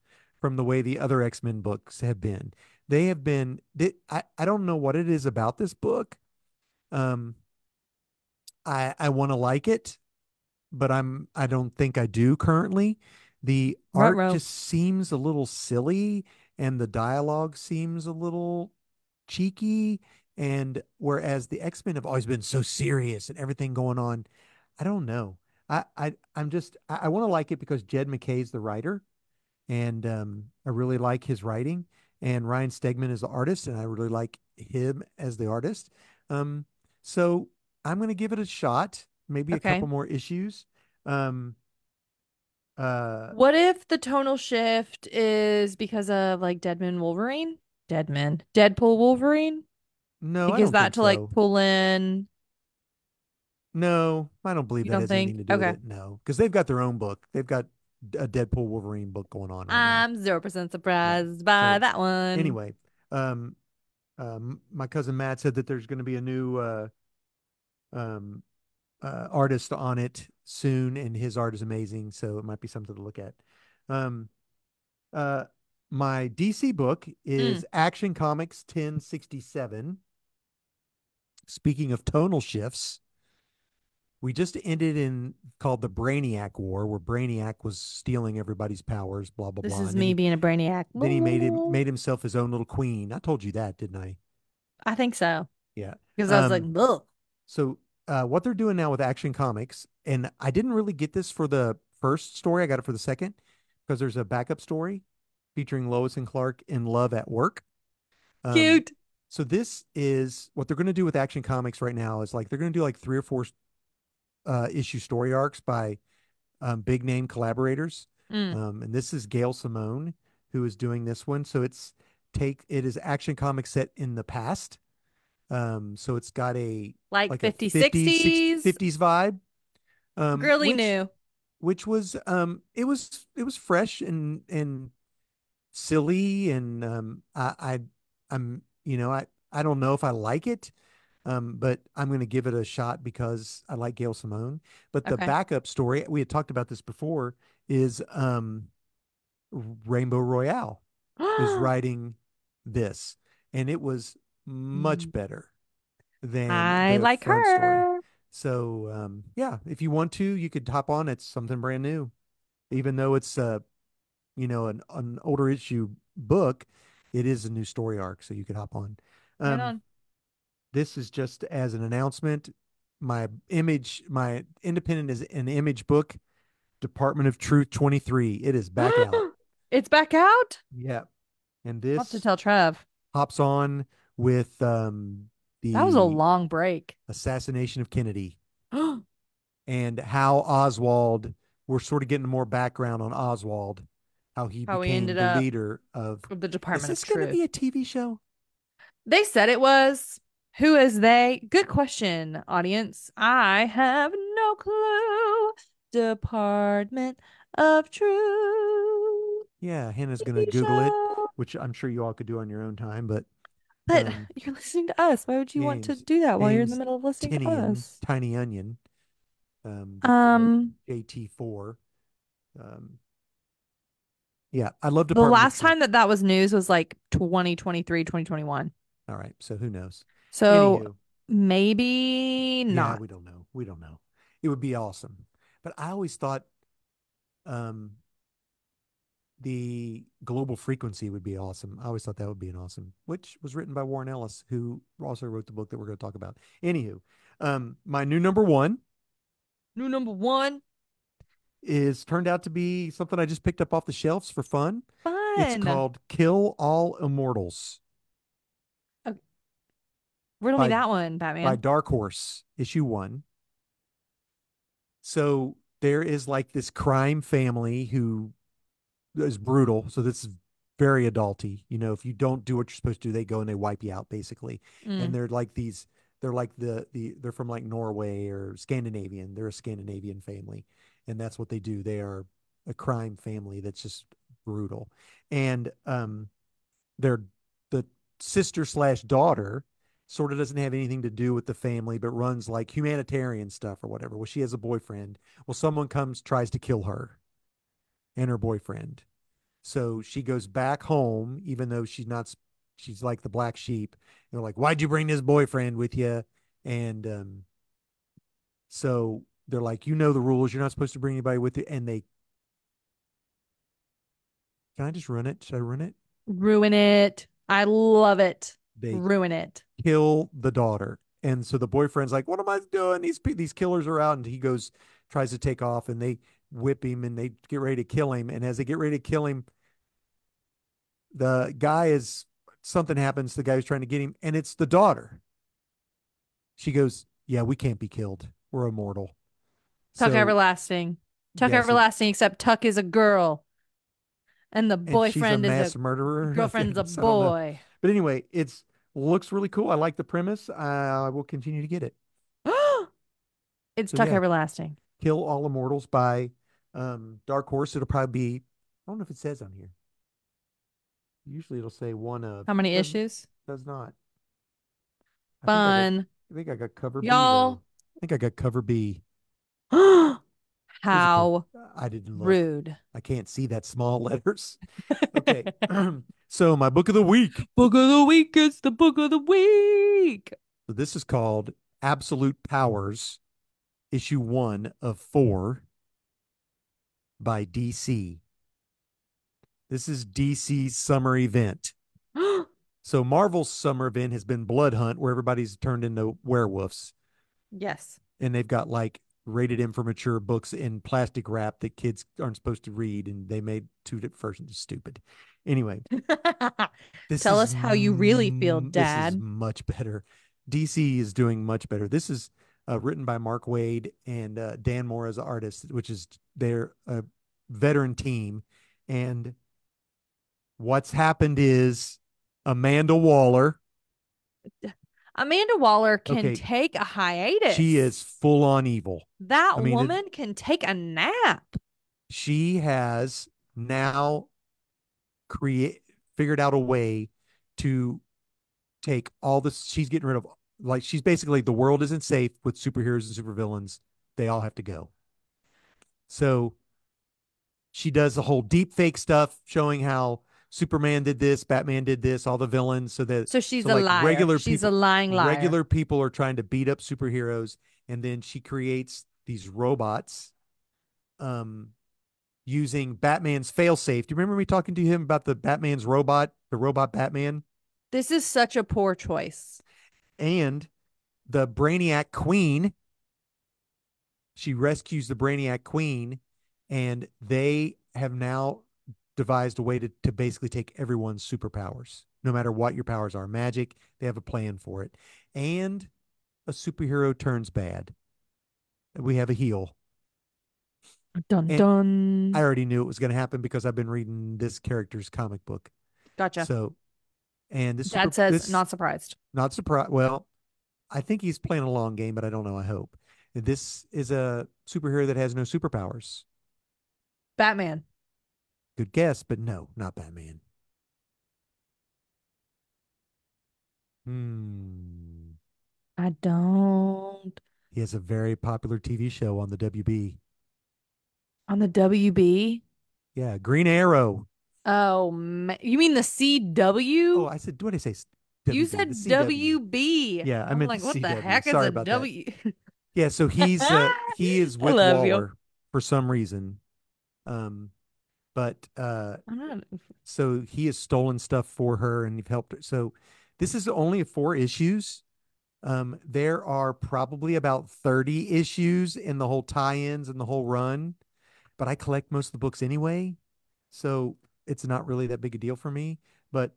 from the way the other X-Men books have been. They have been, I don't know what it is about this book. Um, I want to like it, but I don't think I do currently. The art Ruh-roh. just seems a little silly and the dialogue seems a little cheeky. And whereas the X-Men have always been so serious and everything going on, I don't know. I want to like it because Jed McKay's the writer, and I really like his writing. And Ryan Stegman is the artist, and I really like him as the artist. Um, so I'm going to give it a shot, maybe a Okay. couple more issues. Um, uh, What if the tonal shift is because of like Deadman Wolverine? Deadman. Deadpool Wolverine? no, I Because don't that think to like so. pull in, No, I don't believe you that don't has anything think? to do with Okay. it. No, because they've got their own book. They've got a Deadpool Wolverine book going on right now. I'm 0% Yeah. surprised by So that one. anyway, um, my cousin Matt said that there's going to be a new um, artist on it soon, and his art is amazing. So it might be something to look at. Um, uh, my DC book Mm. is Action Comics 1067. Speaking of tonal shifts, we just ended in called the Brainiac War, where Brainiac was stealing everybody's powers, blah blah This blah, is and then me he being a brainiac. then he Ooh. made himself his own little queen. I told you that, didn't I? I think so. Yeah. Because I was like, Um, ugh. So what they're doing now with Action Comics, and I didn't really get this for the first story. I got it for the second because there's a backup story featuring Lois and Clark in love at work. Um, Cute. so this is what they're going to do with Action Comics right now is like they're going to do like three or four issue story arcs by big name collaborators. Mm. And this is Gail Simone who is doing this one. So it is Action Comics set in the past. So it's got a Like like a 50s, 50s, 60s, 60s. 50s vibe, Girly which new. was it was fresh and silly and I'm I don't know if I like it, but I'm going to give it a shot because I like Gail Simone. But the Okay. backup story we had talked about this before is Rainbow Royale is writing this, and it was much better than I the like front story. her. So yeah, if you want to, you could hop on. It's something brand new, even though it's an older issue book. It is a new story arc, so you could hop on. Right Um, on. this is just as an announcement. My independent is an image book. Department of Truth 23. It is back out. It's back out? Yeah, and I'll have to this tell Trev. hops on with That was a the long break. assassination of Kennedy and how Oswald, we're sort of getting more background on Oswald, how he How we became ended the up leader of. with the Is Department of this going to Truth. be a TV show? They said it was. Who is they? Good question, audience. I have no clue. Department of Truth Yeah, Hannah's going to TV Google it, show. which I'm sure you all could do on your own time. But But um, you're listening to us. Why would you want to James, do that while you're in the James middle of listening to Tinian, us? Tiny Onion, the Um, JT4. Um, yeah, I love the Department of last Truth. time that was news was like 2023, 2021. All right, so who knows? So Anywho, maybe yeah, not. we don't know. We don't know. It would be awesome. But I always thought um, the global frequency would be awesome. I always thought that would be an awesome, which was written by Warren Ellis, who also wrote the book that we're going to talk about. Anywho, my new number one New number one. is turned out to be something I just picked up off the shelves for fun. It's Fun. called Kill All Immortals Okay, riddle me by that one, Batman. Dark Horse, issue one. So there is like this crime family who is brutal. So this is very adulty. You know, if you don't do what you're supposed to do, they go and they wipe you out basically. And Mm. they're like they're from like Norway or Scandinavian. They're a Scandinavian family, and that's what they do. They are a crime family that's just brutal. And they're the sister slash daughter sort of doesn't have anything to do with the family, but runs like humanitarian stuff or whatever. Well, she has a boyfriend. Well, someone comes, tries to kill her and her boyfriend. So she goes back home, even though she's like the black sheep. They're like, why'd you bring this boyfriend with you? And So they're like, you know the rules. You're not supposed to bring anybody with you. And they, can I just run it? Should I run it? Ruin it. I love it. They Ruin it. kill the daughter. And so the boyfriend's like, what am I doing? These killers are out. And he goes, tries to take off, and they whip him and they get ready to kill him. And as they get ready to kill him, the guy is, something happens to the guy who's trying to get him, and it's the daughter. She goes, yeah, we can't be killed. We're immortal. Tuck So, everlasting. Tuck yeah, so, everlasting, except Tuck is a girl and the and she's a boyfriend is a mass murderer, I girlfriend's a guess. I don't know. boy. But anyway, it's looks really cool. I like the premise. I will continue to get it. It's So Tuck yeah, everlasting. Kill All Immortals by Dark Horse. It'll probably be, I don't know if it says on here. Usually it'll say one of. How many Doesn't, issues? does not. I think I got Fun. I think I got cover B though. Y'all. I think I got cover B. Here's a cover. How I didn't look. rude. I can't see that small letters. Okay. So my book of the week. Book of the week is the book of the week. So this is called Absolute Powers, issue 1 of 4 by DC. This is DC's summer event. So Marvel's summer event has been Blood Hunt, where everybody's turned into werewolves. Yes. And they've got like rated M for mature books in plastic wrap that kids aren't supposed to read, and they made 2 versions stupid. Anyway, Tell us how you really feel, this is Dad. much better. DC is doing much better. This is written by Mark Waid and Dan Moore as artist, which is their veteran team. And what's happened is Amanda Waller. Amanda Waller can Okay, take a hiatus. she is full on evil. That I mean, woman can take a nap. She has now figured out a way to take all this. She's getting rid of, like, she's basically, the world isn't safe with superheroes and supervillains. They all have to go. So she does the whole deep fake stuff showing how Superman did this, Batman did this, all the villains. So she's so a like liar. regular She's people, a lying liar. regular people are trying to beat up superheroes, and then she creates these robots using Batman's failsafe. Do you remember me talking to him about the Batman's robot, the robot Batman? This is such a poor choice. And the Brainiac Queen. She rescues the Brainiac Queen, and they have now devised a way to basically take everyone's superpowers, no matter what your powers are. Magic, they have a plan for it. And a superhero turns bad. We have a heel. Dun And I dun. already knew it was going to happen because I've been reading this character's comic book. Gotcha. So, and Dad says not surprised. not surprised. Well, I think he's playing a long game, but I don't know. I hope. This is a superhero that has no superpowers. Batman. Good guess, but no, not Batman. Hmm. I don't. He has a very popular TV show on the WB. On the WB? Yeah, Green Arrow. Oh, you mean the Oh, CW? I said, what did I say? You WB, the said CW. WB. Yeah, I I'm meant like, the what the CW. heck is Sorry a about that. W? Yeah, so he is I with love you. Waller for some reason. But I'm not. so he has stolen stuff for her and helped her. So this is only 4 issues. There are probably about 30 issues in the whole tie-ins and the whole run, but I collect most of the books anyway, so it's not really that big a deal for me. But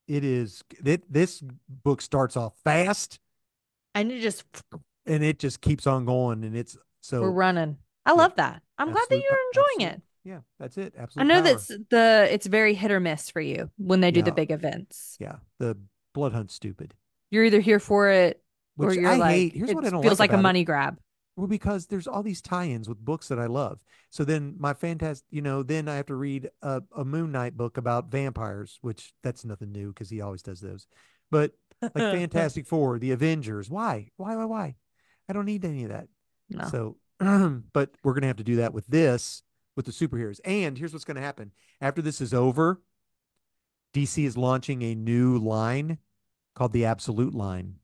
this book starts off fast And it just, and it just keeps on going, and it's we're so running. I yeah, love that. I'm glad that you're enjoying it. yeah, that's it. I Absolute know power. it's very hit or miss for you when they do the Yeah, big events. yeah. The Blood Hunt's stupid, You're either here for it or which you're I like, hate. Here's it what I don't feels like like a about it. money grab. Well, because there's all these tie-ins with books that I love. So then my fantastic, then I have to read a Moon Knight book about vampires, which that's nothing new because he always does those. But like Fantastic Four, the Avengers, why? I don't need any of that. No. So, but we're gonna have to do that with this, with the superheroes. And here's what's gonna happen after this is over. DC is launching a new line called the Absolute line.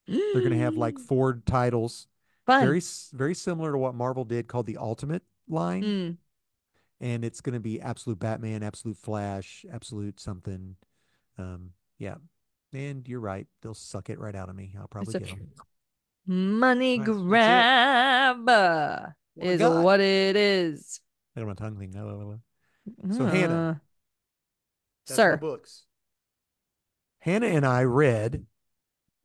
They're gonna have like 4 titles Fun. Very similar to what Marvel did called the Ultimate line. Mm. And it's going to be absolute Batman, absolute Flash, absolute something. Yeah. And you're right. They'll suck it right out of me. I'll It's probably a get them. money That's it. grab What I is got. what it is. I don't want tongue thing. So Hannah, Uh, that's my sir, books. Hannah and I read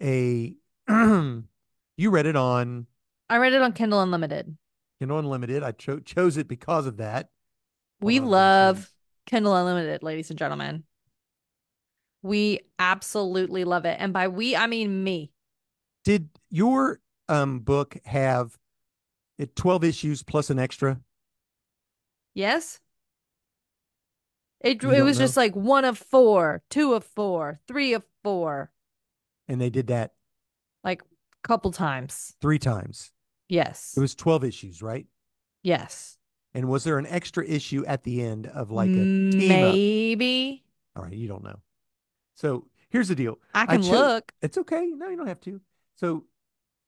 a you read it on I read it on Kindle Unlimited. Unlimited. I chose it because of that. Hold We on, I'm gonna love sneeze. Kindle Unlimited, ladies and gentlemen. We absolutely love it. And by we, I mean me. Did your book have it 12 issues plus an extra? Yes? It You it don't was just know? like one of four, two of four, three of four, And they did that like couple times. 3 times. It Yes. was 12 issues, right? Yes. And was there an extra issue at the end of like a team up? Maybe. All right, you don't know. So here's the deal. I I can chose look. it's okay. No, you don't have to. So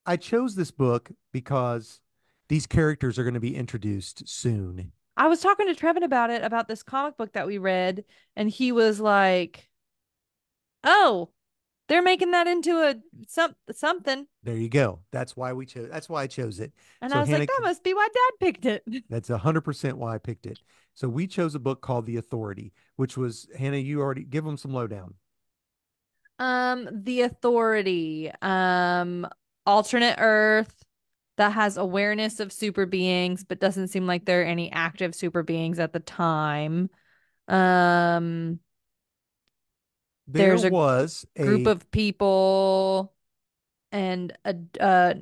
I chose this book because these characters are going to be introduced soon. I was talking to Trevin about it, about this comic book that we read, and he was like, "Oh, they're making that into a something." There you go. That's why I chose it. And I So was like, Hannah, "That must be why Dad picked it." that's 100% why I picked it. So we chose a book called The Authority, which was Hannah, you already give them some lowdown. The Authority, alternate Earth that has awareness of super beings, but doesn't seem like there are any active super beings at the time. Um, There there's a was group a of people and a a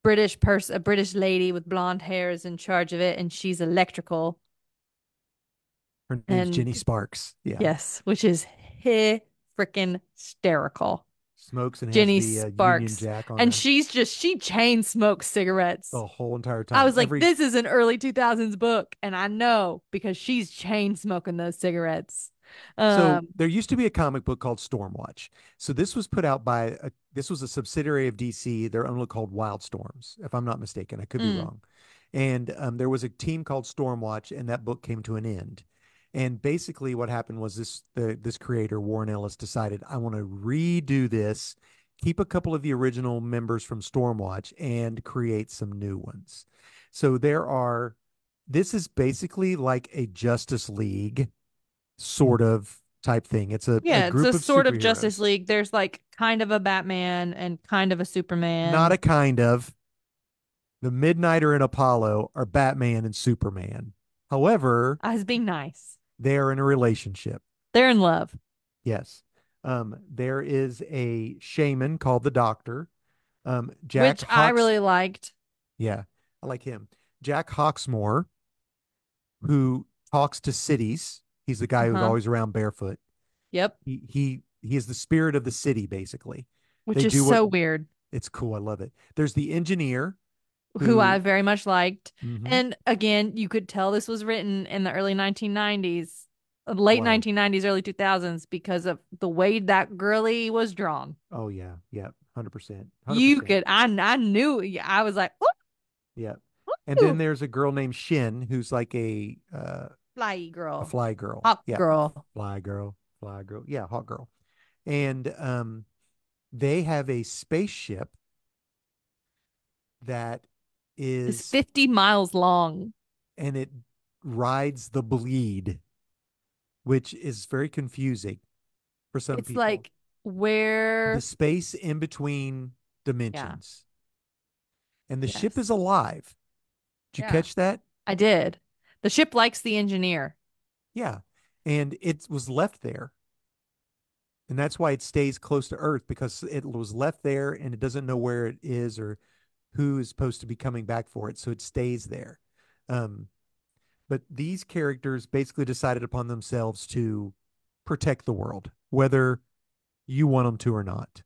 British lady with blonde hair is in charge of it, and she's electrical. her name's Jenny And Sparks. Yeah. yes, which is freaking hysterical. Smokes and has Jenny the Union Sparks. Jack on And her she chain smokes cigarettes. the whole entire I time. was like, this is an early 2000s book. And I know because she's chain smoking those cigarettes. So Um, there used to be a comic book called Stormwatch. So this was put out by this was a subsidiary of DC. Their own called Wildstorms, if I'm not mistaken. I could be mm, wrong. And there was a team called Stormwatch, and that book came to an end. And basically, what happened was this creator Warren Ellis decided I want to redo this, keep a couple of the original members from Stormwatch, and create some new ones. So there are. This is basically like a Justice League sort of type thing. It's a yeah, it's a group of sort of Justice superheroes. League. There's like kind of a Batman and kind of a Not Superman. a kind of. The Midnighter and Apollo are Batman and Superman. However, I was being nice. they are in a relationship. They're in love, Yes. There is a shaman called the Doctor. Jack which I Hawks. really liked. Yeah, I like him. Jack Hawksmoor, who talks to cities. He's the guy who's Uh-huh. always around barefoot. Yep. He is the spirit of the city, basically. Which They is do what so weird. it's cool. I love it. There's the engineer Who I who very much liked. mhm, And again, you could tell this was written in the early 1990s, late why? 1990s, early 2000s because of the way that girly was drawn. Oh yeah, yeah, 100%, You 100%. could, I knew, I was like, Yeah. And then ooh, there's a girl named Shin who's like fly a girl, fly girl. hot Yeah, girl. fly girl, fly girl. Yeah, hot girl. And they have a spaceship that Is is 50 miles long. and it rides the bleed, which is very confusing for some It's people. like The where, space in between yeah, dimensions. And the ship is yes, alive. Did you yeah, catch that? I did. The ship likes the engineer. Yeah. And it was left there. And that's why it stays close to Earth because it was left there and it doesn't know where it is or who is supposed to be coming back for it. So it stays there. Um, but these characters basically decided upon themselves to protect the world, whether you want them to or not.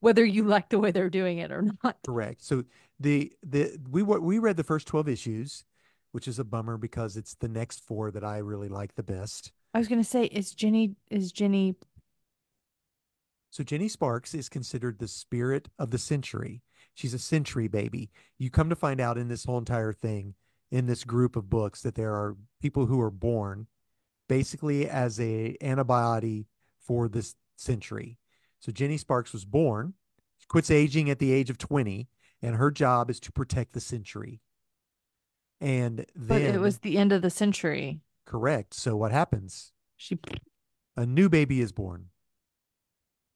Whether you like the way they're doing it or not. Correct. So we read the first 12 issues, which is a bummer because it's the next four that I really like the best. I was gonna say, is Jenny So Jenny Sparks is considered the spirit of the century. She's a century baby. You come to find out in this whole entire thing, in this group of books, that there are people who are born basically as a antibody for this century. So Jenny Sparks was born, she quits aging at the age of 20, and her job is to protect the century. And But it then, was the end of the century. correct. So what happens? She A new baby is born.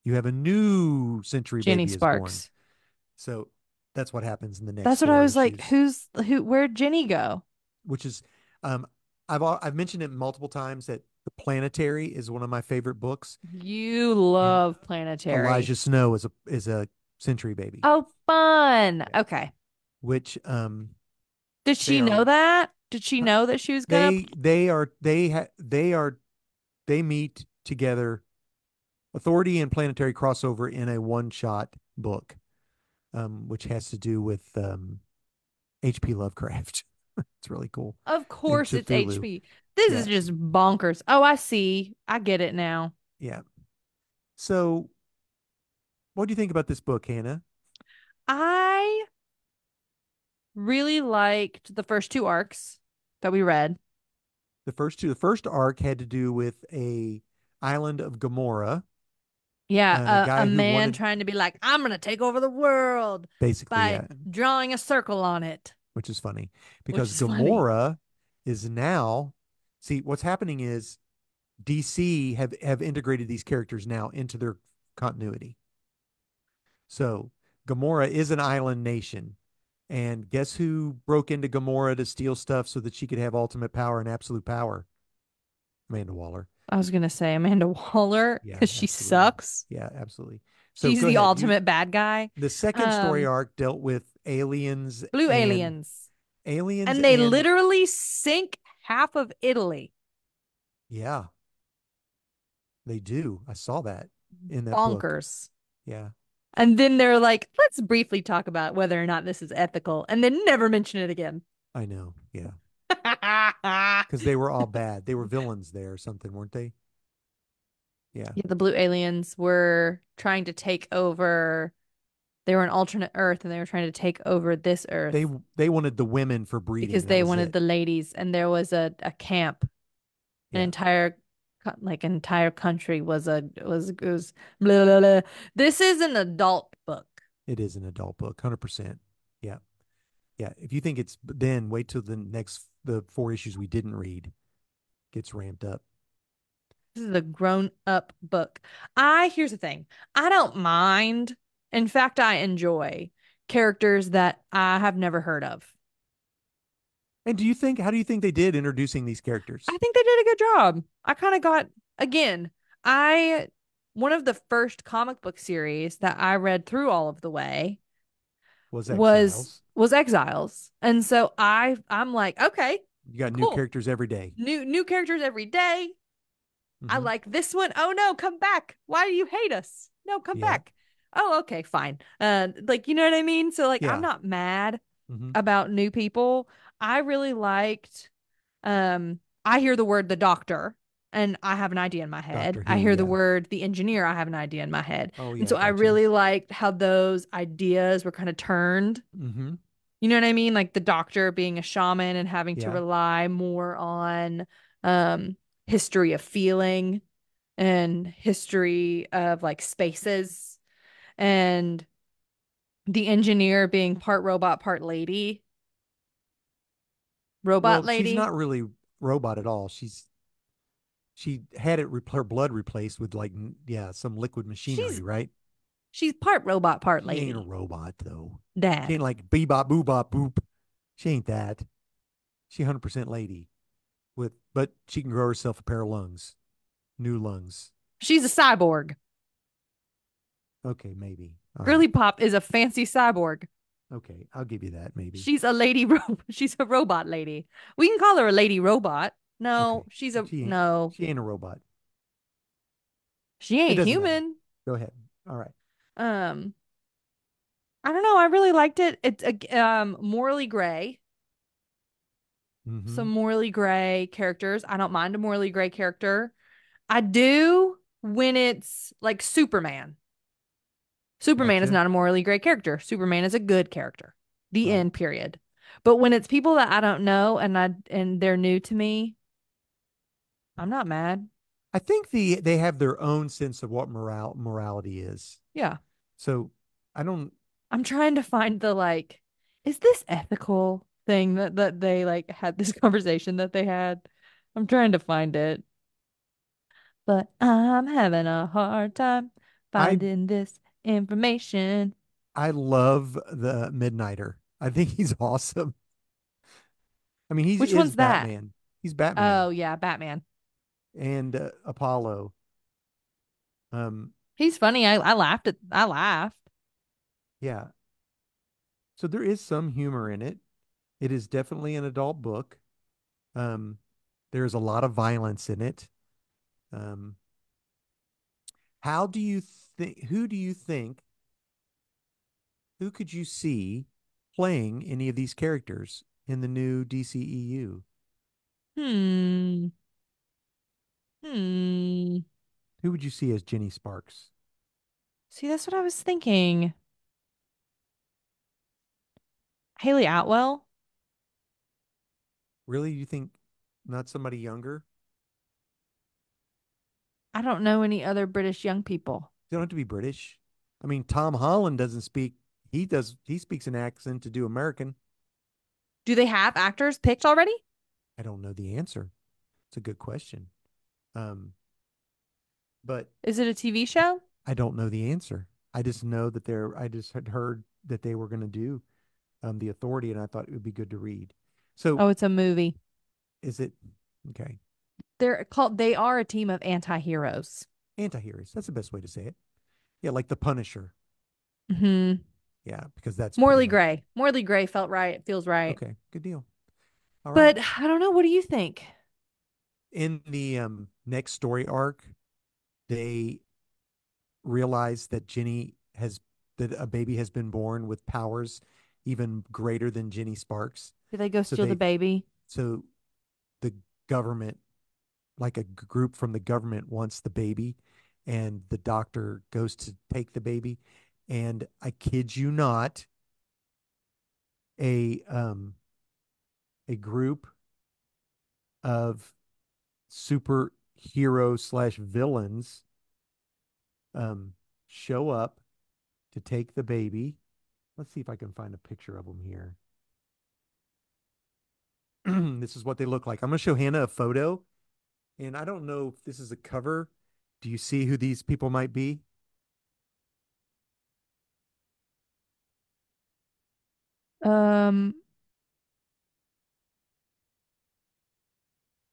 You have a new century Jenny baby is born. Sparks. So that's what happens in the next That's what I four was like. issues, Where'd Jenny go? which is um I've mentioned it multiple times that The Planetary is one of my favorite books, You and love Planetary. Elijah Snow is a century baby, Oh, fun. yeah. Okay. Which Did they she are know that? Did she know that she was gonna? they meet together. Authority and Planetary crossover in a one shot book, which has to do with H.P. Lovecraft. It's really cool. Of And course it's Cthulhu. HP. This is Yeah. just bonkers. Oh, I see. I get it now. Yeah. So, what do you think about this book, Hannah? I really liked the first two arcs that we read. The first arc had to do with a island of Gomorrah Yeah, and a a guy who man wanted, trying to be like, I'm gonna take over the world basically, by yeah, drawing a circle on it, which is funny which because is funny. Gomorrah is now, see, what's happening is DC have integrated these characters now into their continuity. So, Gomorrah is an island nation. And guess who broke into Gomorrah to steal stuff so that she could have ultimate power and absolute power? Amanda Waller. I was gonna say Amanda Waller Yeah, because she absolutely. sucks. Yeah, absolutely. So She's go the ahead. You ultimate bad guy. The second story Um, arc dealt with aliens Blue and aliens, aliens and they and literally sink half of Italy. yeah, they do. I saw that in that book. Bonkers. Yeah, And then they're like, let's briefly talk about whether or not this is ethical, and then never mention it again. I know. Yeah, Yeah, because they were all bad. They were villains there or something, weren't they? Yeah. the blue aliens were trying to take over. They were an alternate Earth, and they were trying to take over this They Earth they wanted the women for breeding. because That they was wanted it. the ladies. And there was a camp, an Yeah. entire country was it was blah, blah, blah. This is an adult book. It is an adult book, 100%. Yeah. Yeah. If you think it's then wait till the four issues we didn't read gets ramped up. This is a grown up book. Here's the thing. I don't mind. In fact, I enjoy characters that I have never heard of. And how do you think they did introducing these I characters? think they did a good job. I kind of got, again, I, one of the first comic book series that I read through all of the way Was was Exiles. was Exiles. And so I'm like, okay, You got new cool. characters every day. New characters every day. I Mm-hmm. like this one. Oh no, come back. Why do you hate us? No, come Yeah. back. Oh, okay, fine. Like you know what I mean? So like I'm Yeah. not mad Mm-hmm. about new people. I really liked I hear the word the doctor and I have an idea in my head. Doctor I Who. hear the Yeah. word the engineer, I have an idea in my head. Oh And yeah. so I Gotcha. really liked how those ideas were kind of turned. Mm-hmm. You know what I mean? Like the doctor being a shaman and having to Yeah. rely more on um history of feeling and history of like spaces and the engineer being part robot, part lady, robot Well, she's lady. not really robot at all. She had her blood replaced with like yeah, some liquid She's machinery, right? she's part robot, part She ain't a lady. robot though. She Dad. ain't like bebop boobop boop. She ain't that. She 100% lady but she can grow herself a pair of lungs, new lungs. She's a cyborg. Okay, maybe. All right. Girly Pop is a fancy cyborg. Okay, I'll give you that. Maybe. She's a lady she's a robot lady. We can call her a lady robot. Okay, No, she's a she ain't. no. She ain't a robot. She It ain't doesn't matter. human. Go ahead. All right. Um, I don't know. I really liked it. It's morally gray. Mm-hmm. Some morally gray characters. I don't mind a morally gray character. I do when it's like Superman. Superman is Gotcha. not a morally gray character. Superman is a good character. The Right. end, period. But when it's people that I don't know and they're new to me, I'm not mad. I think they have their own sense of what morality is. Yeah. So I don't I'm trying to find the like, is this ethical thing that they like had this conversation that they had? I'm trying to find it, but I'm having a hard time I finding this information. I love the Midnighter. I think he's awesome. I mean, he Which is one's that? Batman. He's Batman Oh yeah, Batman. and Apollo. Um, He's funny. I laughed. yeah. So there is some humor in it. It is definitely an adult book. Um, there is a lot of violence in it. Um, how do you think? Who do you think? Who could you see playing any of these characters in the new DCEU? Hmm. Hmm. Who would you see as Jenny Sparks? See, that's what I was thinking. Haley Atwell? Really, you think not somebody younger? I don't know any other British young people. They don't have to be British. I mean, Tom Holland doesn't speak. He does. He speaks an accent to do American. Do they have actors picked already? I don't know the answer. It's a good question. Um, but Is it a TV show? I don't know the answer. I just know that they're. I just had heard that they were going to do the Authority, and I thought it would be good to read. So Oh, it's a movie. is it okay? They are a team of anti-heroes. Anti-heroes. That's the best way to say it. Yeah, like the Punisher. Hmm. Yeah, because that's pretty Morley much Gray. Morley Gray felt right. It feels right. okay. Good deal. All right. But I don't know. What do you think? In the next story arc, they realize that Jenny has that a baby has been born with powers even greater than Jenny Sparks. Did they go So steal the they baby? so the government, like a group from the government, wants the baby, and the doctor goes to take the baby, and I kid you not, a a group of superhero slash villains um show up to take the baby. Let's see if I can find a picture of them here. This is what they look like. I'm going to show Hannah a photo, and I don't know if this is a cover. Do you see who these people might be? Um,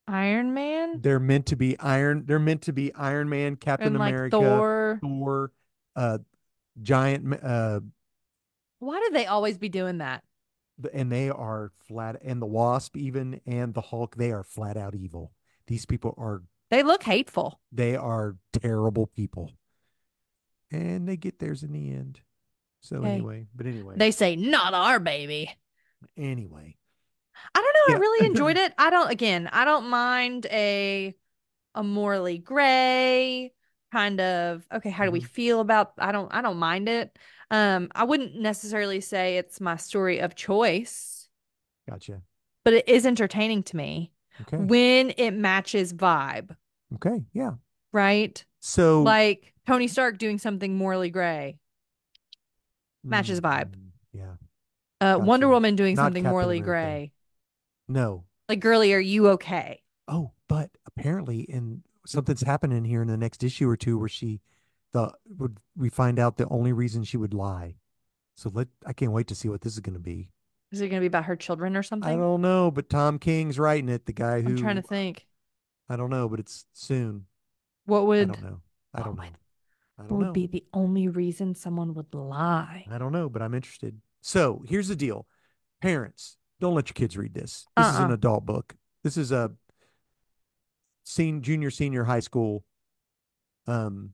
Iron Man They're meant to be Iron. They're meant to be Iron Man, Captain and like America, Thor. Thor, uh, Giant, Why do they always be doing that? and they are flat. And the Wasp, even, and the Hulk, they are flat out evil. These people are. They look hateful. They are terrible people, and they get theirs in the end. So Okay. anyway, but anyway, They say, not our baby. anyway, I don't know. I yeah. really enjoyed it. I don't mind a morally gray kind of, okay, how do we Mhm. feel about I don't mind it. I wouldn't necessarily say it's my story of choice, Gotcha. but it is entertaining to me Okay. when it matches vibe, Okay. Yeah. right? So, Like Tony Stark doing something morally gray matches vibe. yeah, Wonder gotcha. Woman doing Not something Captain morally America. gray. No. Like, girly, are you okay? Oh, but apparently, in something's happening here in the next issue or two where the would we find out the only reason she would lie. So I can't wait to see what this is going to be. Is it going to be about her children or I something? don't know, but Tom King's writing it. The guy I'm trying to who think. I don't know, but it's soon. What I would don't know. I oh don't my know. I what don't would know. be the only reason someone would lie? I don't know, but I'm interested. So here's the deal. Parents, don't let your kids read this. This is an Uh-uh. adult book. This is a junior, senior high school. Um,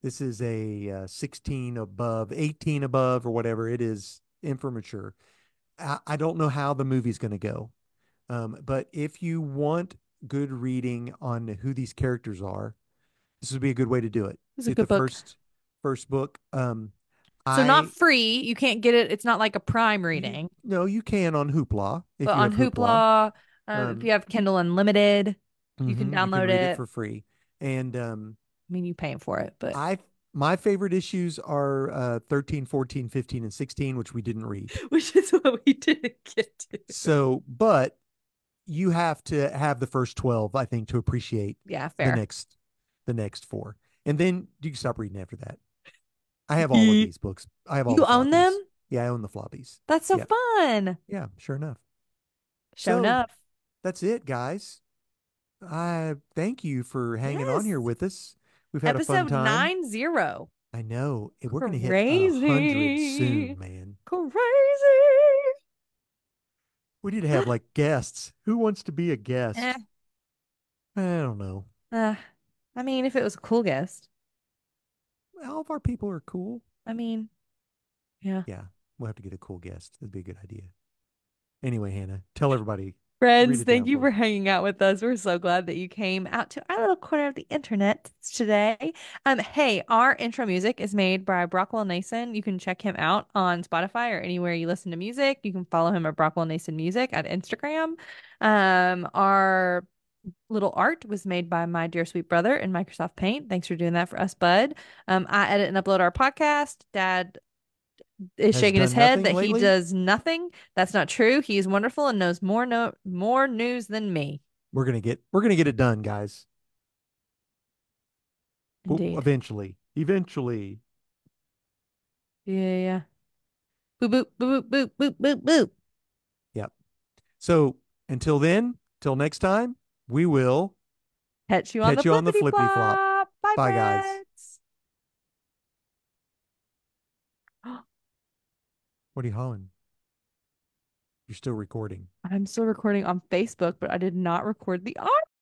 this is a 16 above, 18 above, or whatever it is, infirmature. I don't know how the movie's going to go. But if you want good reading on who these characters are, this would be a good way to do it. It's a Get the good book. first book. So not I free. You can't get it. It's not like a Prime you reading, no, you can on Hoopla if but you on have Hoopla. Hoopla, if Um, you have Kindle Unlimited, you can you can download read it it. for free. And I mean, you paying for it, but I my favorite issues are 13, 14, 15, and 16, which we didn't read. which is what we didn't get to. So, but you have to have the first 12, I think, to appreciate Yeah, the fair. next the next four. And then you can stop reading after that. I have all of these books. I have all You the own them? floppies. Yeah, I own the floppies. That's so Yep. fun. Yeah, sure enough. Show So enough. that's it, guys. I thank you for hanging on Yes. here with us. We've had a fun Episode time. 90. I know. We're going to hit 100 Crazy. soon, man. Crazy. We need to have like guests. Who wants to be a Eh, guest? I don't know. uh, I mean, if it was a cool guest, All of our people are cool. I mean, yeah. Yeah, we'll have to get a cool guest. That'd be a good idea. Anyway, Hannah, tell everybody. Read Friends, it thank down you for for us. hanging out with us. We're so glad that you came out to our little corner of the internet today. Hey, our intro music is made by Brockwell Nason. You can check him out on Spotify or anywhere you listen to music. You can follow him at Brockwell Nason Music at Instagram. Our little art was made by my dear sweet brother in Microsoft Paint. Thanks for doing that for us, bud. I edit and upload our podcast. Dad is Has shaking his done head nothing that he lately. does nothing. That's not true. He is wonderful and knows more news than me. We're gonna get it done, guys. Indeed. Eventually. Eventually. Yeah, yeah. Yeah. Boop boop boop boop boop boop boop. Yep. So until then, till next time, we will Catch you on the catch you on the flippity flippity flop. flop. Bye, Bye, guys. friends. What are you hollering? You're still recording. I'm still recording on Facebook, but I did not record the audio.